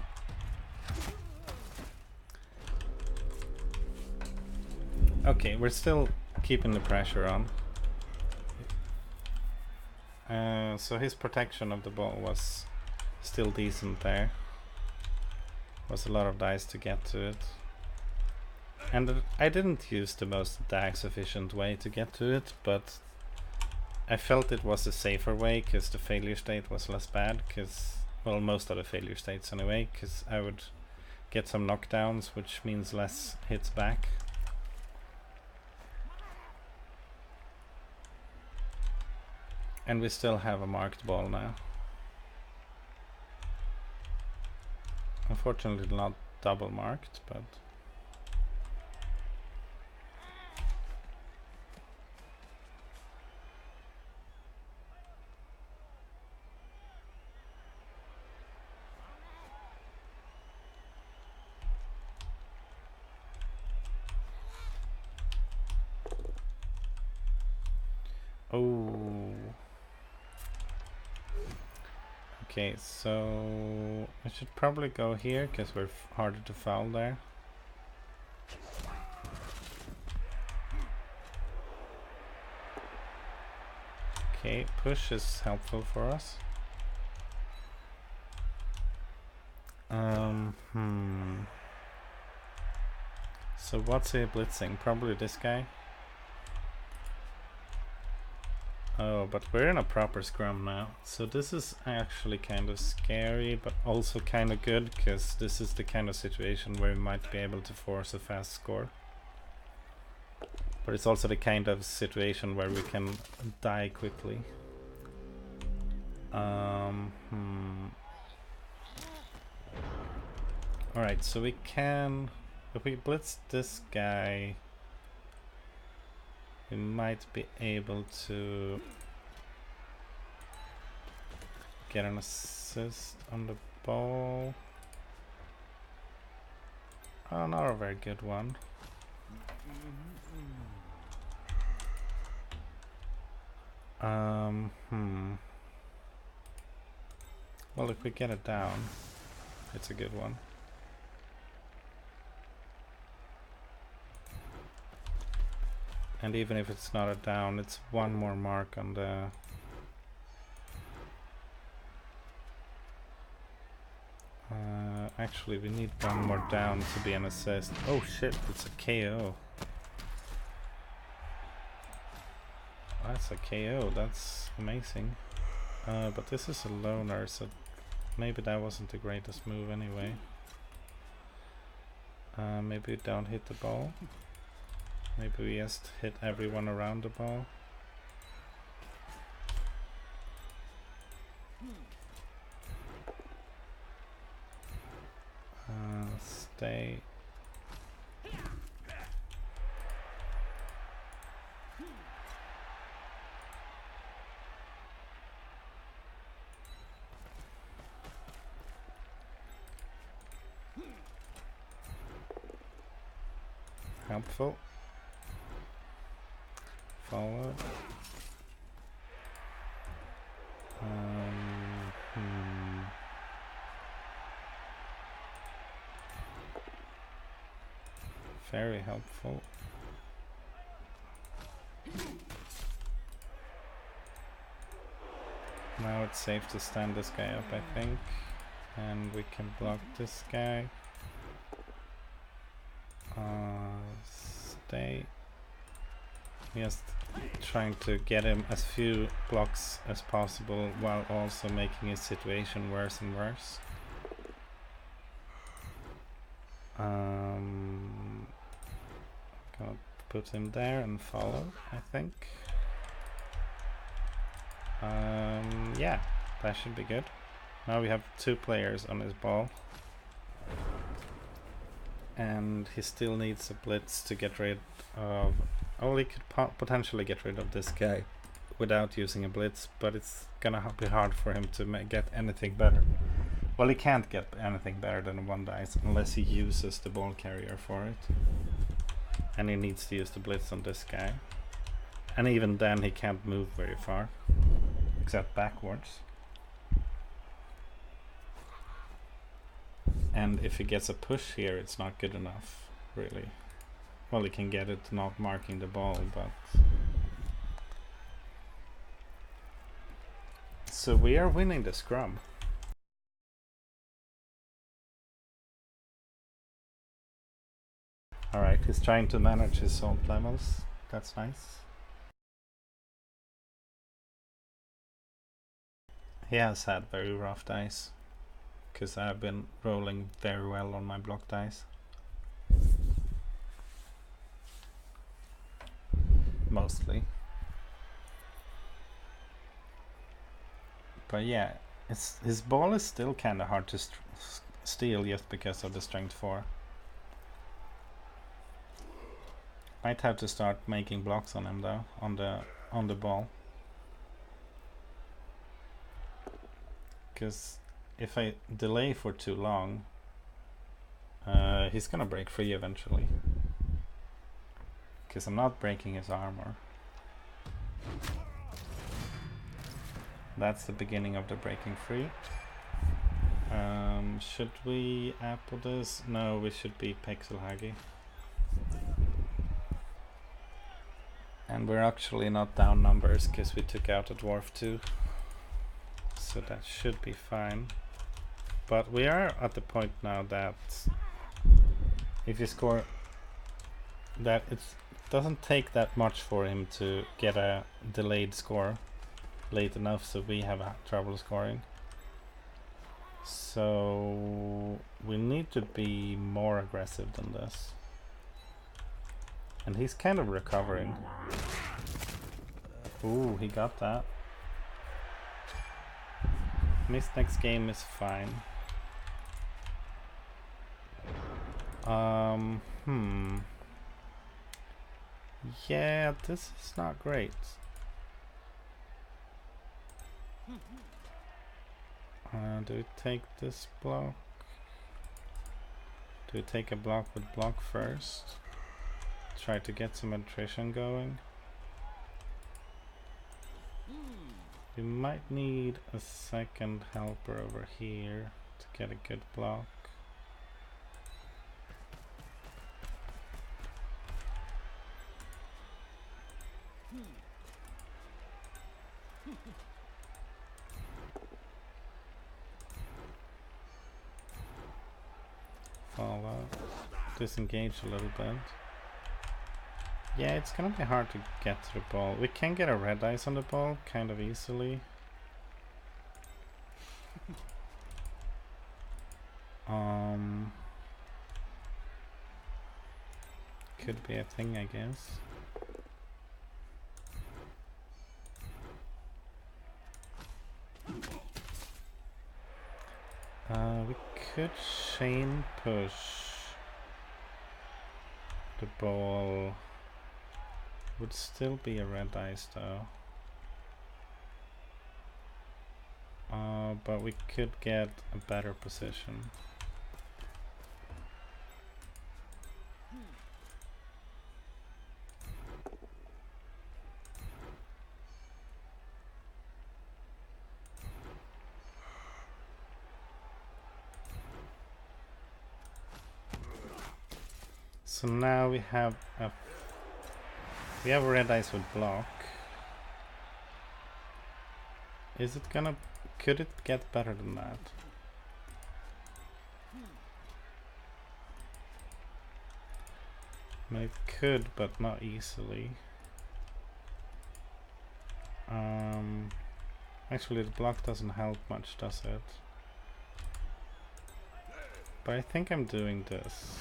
Okay, we're still keeping the pressure on. So his protection of the ball was still decent there. Was a lot of dice to get to it. And I didn't use the most DAX efficient way to get to it, but I felt it was a safer way because the failure state was less bad, because, well, most of the failure states anyway, because I would get some knockdowns, which means less hits back. And we still have a marked ball now. Unfortunately not double marked, but Okay, so I should probably go here because we're harder to foul there. Okay, push is helpful for us. So what's he blitzing? Probably this guy. Oh, but we're in a proper scrum now. So this is actually kind of scary, but also kind of good, because this is the kind of situation where we might be able to force a fast score. But it's also the kind of situation where we can die quickly. Alright, so we can... If we blitz this guy, we might be able to get an assist on the ball. Oh, not a very good one. Well, if we get it down, it's a good one. And even if it's not a down, it's one more mark on the... actually, we need one more down to be an assist. Oh shit, it's a KO. That's a KO, that's amazing. But this is a loner, so maybe that wasn't the greatest move anyway. Maybe we don't hit the ball. Maybe we just hit everyone around the ball. Stay. Helpful. Forward. Very helpful. Now it's safe to stand this guy up, I think. And we can block this guy. Stay. Just trying to get him as few blocks as possible while also making his situation worse and worse. Gonna put him there and follow, I think. Yeah, that should be good. Now we have 2 players on his ball. And he still needs a blitz to get rid of... Oh, he could potentially get rid of this guy without using a blitz, but it's gonna be hard for him to get anything better. Well, he can't get anything better than 1 dice unless he uses the ball carrier for it. And he needs to use the blitz on this guy. And even then he can't move very far, except backwards. And if he gets a push here, it's not good enough, really. Well, he can get it not marking the ball, but... So we are winning the scrum. Alright, he's trying to manage his own levels. That's nice. He has had very rough dice, because I've been rolling very well on my block dice. Mostly. But yeah, his ball is still kind of hard to steal just because of the strength 4. Might have to start making blocks on him though, on the ball. Because if I delay for too long, he's gonna break free eventually. Because I'm not breaking his armor. That's the beginning of the breaking free. Should we apple this? No, we should be pixel huggy. And we're actually not down numbers because we took out a dwarf too. So that should be fine. But we are at the point now that if you score that it doesn't take that much for him to get a delayed score late enough so we have trouble scoring. So we need to be more aggressive than this. And he's kind of recovering. Ooh, he got that. Missed next game is fine. Yeah, this is not great. Do we take this block? Do we take a block with block first? Try to get some attrition going. We might need a second helper over here to get a good block. Follow. Disengage a little bit. Yeah, it's gonna be hard to get to the ball. We can get a red ice on the ball kind of easily. Could be a thing, I guess. We could chain push the ball. Would still be a red ice though. But we could get a better position. So now we have a red ice with block. Is it gonna, could it get better than that? I mean, it could, but not easily. Actually the block doesn't help much, does it? But I think I'm doing this.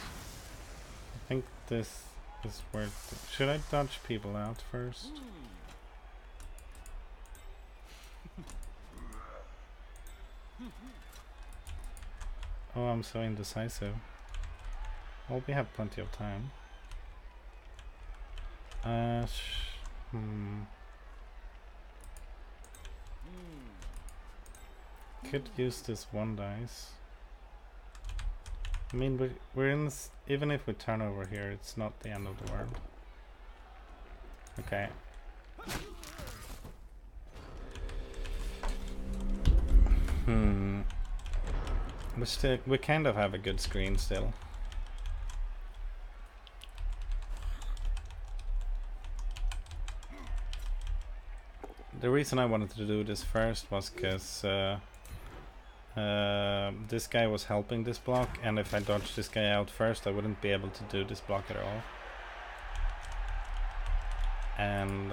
I think this is worth it. Should I dodge people out first? Oh, I'm so indecisive. Well, we have plenty of time. Could use this one dice. I mean, we're in this, even if we turn over here, it's not the end of the world. Okay. We kind of have a good screen still. The reason I wanted to do this first was because this guy was helping this block, and if I dodged this guy out first I wouldn't be able to do this block at all. And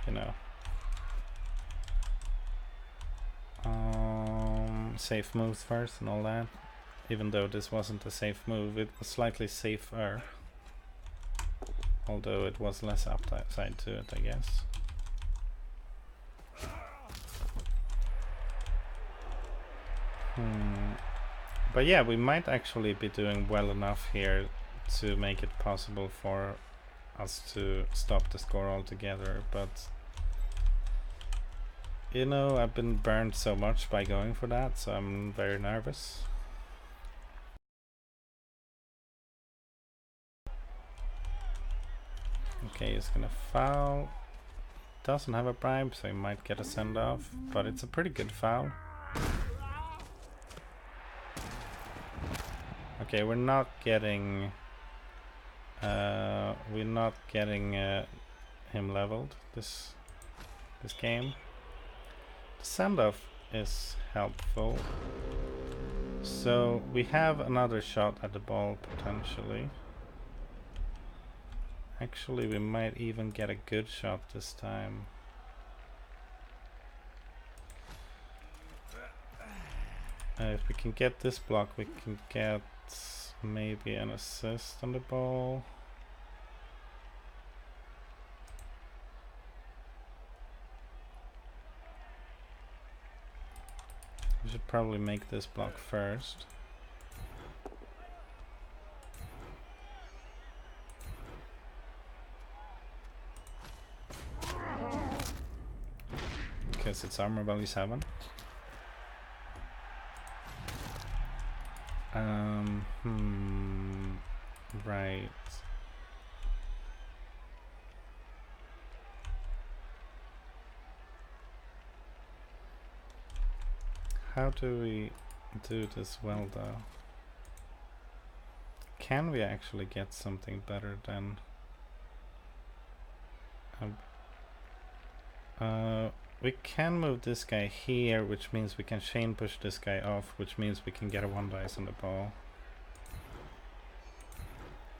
you know, safe moves first and all that. Even though this wasn't a safe move, it was slightly safer, although it was less upside to it, I guess. But yeah, we might actually be doing well enough here to make it possible for us to stop the score altogether, but you know, I've been burned so much by going for that, so I'm very nervous. Okay, he's gonna foul. Doesn't have a bribe, so he might get a send-off, but it's a pretty good foul. Okay, we're not getting him leveled this game. The send-off is helpful. So we have another shot at the ball potentially. Actually, we might even get a good shot this time. If we can get this block, we can get maybe an assist on the ball. We should probably make this block first. Because it's armor value 7. Right. How do we do this well though? Can we actually get something better than we can move this guy here, which means we can chain push this guy off, which means we can get a 1 dice on the ball.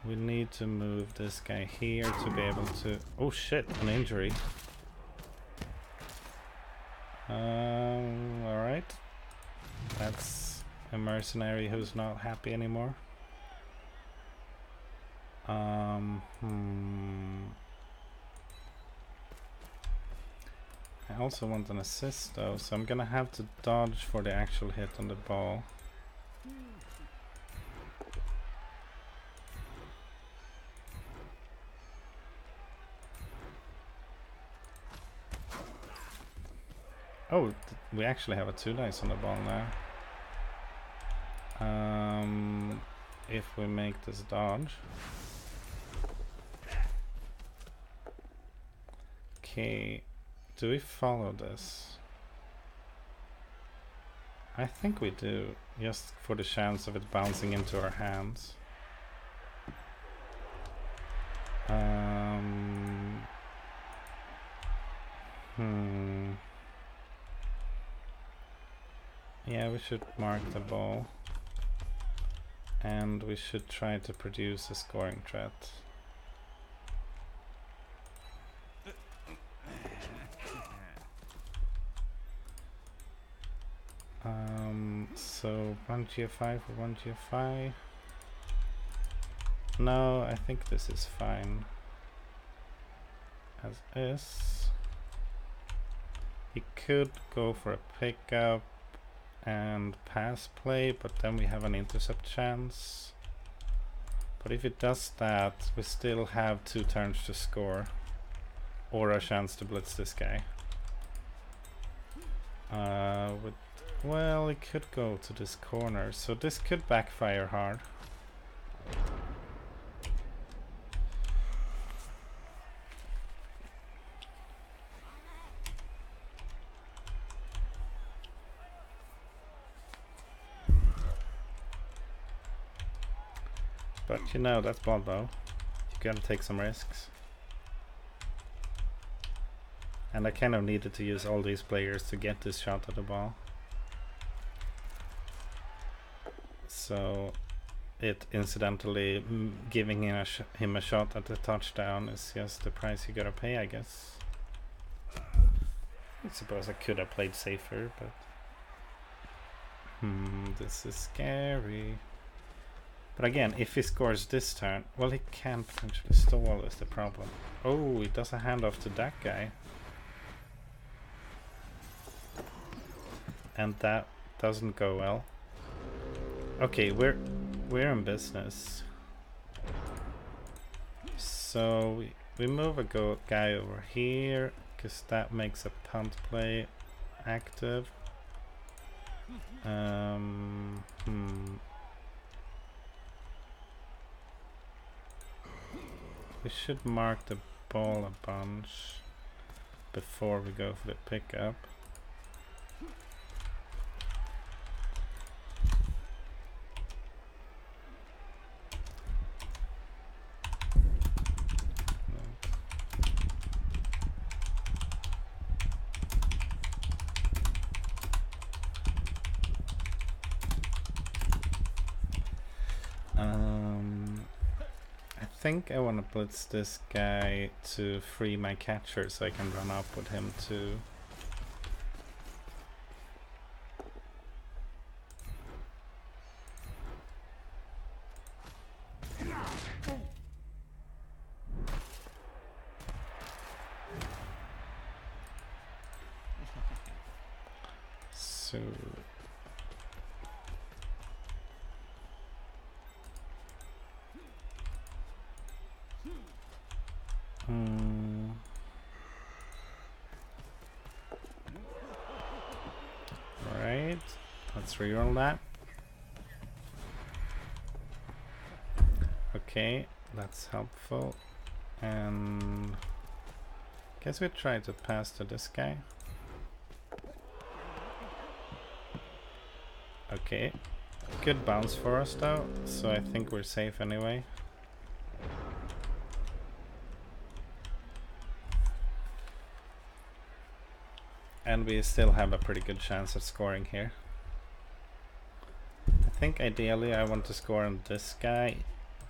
We need to move this guy here to be able to... Oh shit, an injury. Alright. That's a mercenary who's not happy anymore. I also want an assist though, so I'm gonna have to dodge for the actual hit on the ball. Oh, we actually have a 2 dice on the ball now. If we make this dodge. Okay, do we follow this? I think we do, just for the chance of it bouncing into our hands. Yeah, we should mark the ball. And we should try to produce a scoring threat. So 1 GFI for 1 GFI. No, I think this is fine. As is. He could go for a pickup and pass play, but then we have an intercept chance. But if it does that, we still have 2 turns to score, or a chance to blitz this guy. Well, it could go to this corner, so this could backfire hard. But you know, that's Blood Bow. You gotta take some risks. And I kind of needed to use all these players to get this shot at the ball. So it incidentally giving him a shot at the touchdown is just the price you gotta pay, I guess. I suppose I could have played safer, but this is scary. But again, if he scores this turn, well, he can potentially stall is the problem. Oh, he does a handoff to that guy. And that doesn't go well. Okay, we're in business. So we move a guy over here, because that makes a punt play active. We should mark the ball a bunch before we go for the pickup. I think I want to blitz this guy to free my catcher so I can run up with him too. So right, let's reroll that. Okay, that's helpful. And guess we try to pass to this guy. Okay, good bounce for us though, so I think we're safe anyway. And we still have a pretty good chance at scoring here. I think ideally I want to score on this guy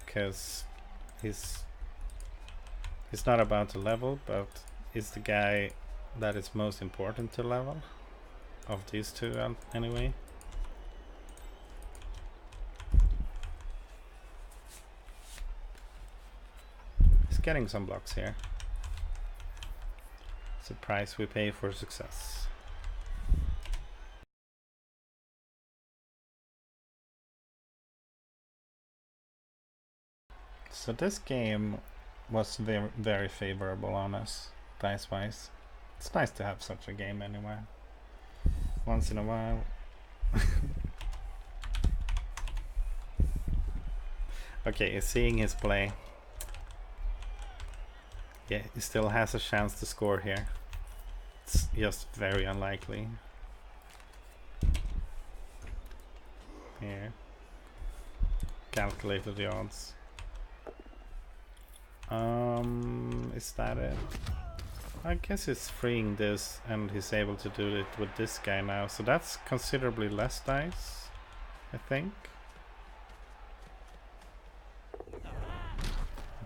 because he's not about to level, but he's the guy that is most important to level of these two anyway. He's getting some blocks here. It's the price we pay for success. So this game was very, very favorable on us, dice-wise. It's nice to have such a game anyway, once in a while. Okay, seeing his play. Yeah, he still has a chance to score here. It's just very unlikely. Here. Calculated the odds. Is that it? I guess he's freeing this and he's able to do it with this guy now. So that's considerably less dice, I think.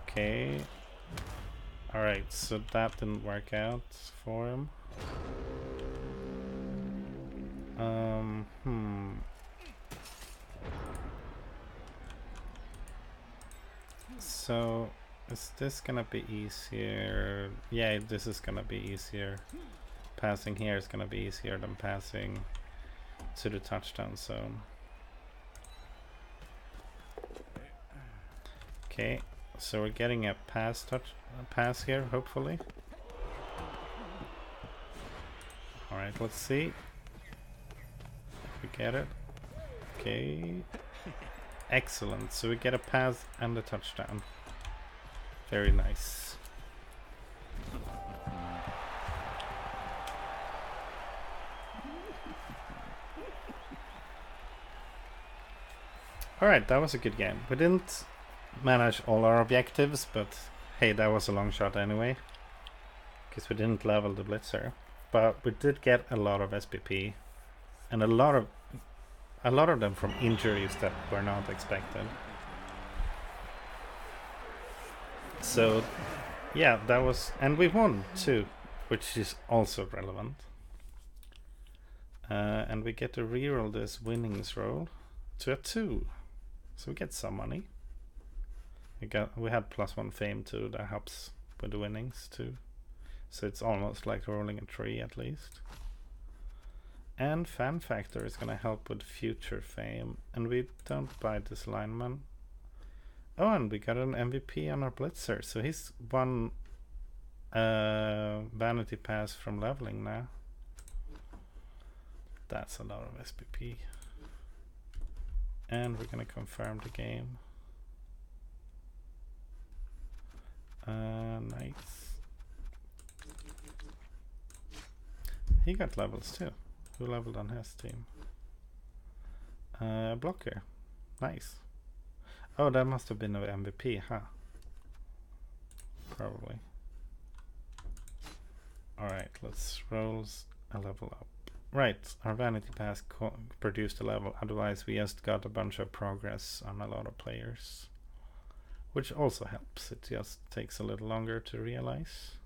Okay. Alright, so that didn't work out for him. So is this gonna be easier? Yeah, this is gonna be easier. Passing here is gonna be easier than passing to the touchdown zone. Okay, so we're getting a pass here, hopefully. Alright, let's see if we get it. Okay. Excellent, so we get a pass and a touchdown. Very nice. Alright, that was a good game. We didn't manage all our objectives, but hey, that was a long shot anyway. Because we didn't level the blitzer. But we did get a lot of SPP. And a lot of them from injuries that were not expected. So yeah, that was, and we won too, which is also relevant. And we get to reroll this winnings roll to a 2, so we get some money. We had +1 fame too, that helps with the winnings too. So it's almost like rolling a 3 at least. And Fan Factor is gonna help with future fame, and we don't buy this lineman. Oh, and we got an MVP on our blitzer, so he's one vanity pass from leveling now. That's a lot of SPP. And we're gonna confirm the game. Nice. He got levels too. Who leveled on his team? Blocker. Nice. Oh, that must have been an MVP, huh? Probably. Alright, let's roll a level up. Right, our vanity pass produced a level, otherwise we just got a bunch of progress on a lot of players. Which also helps, it just takes a little longer to realize.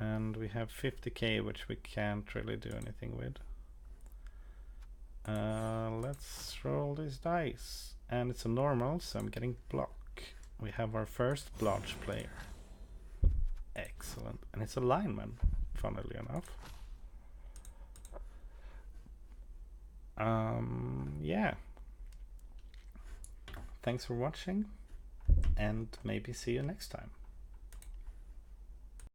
And we have 50k, which we can't really do anything with. Let's roll these dice. And it's a normal, so I'm getting block. We have our first blodge player. Excellent. And it's a lineman, funnily enough. Yeah. Thanks for watching, and maybe see you next time.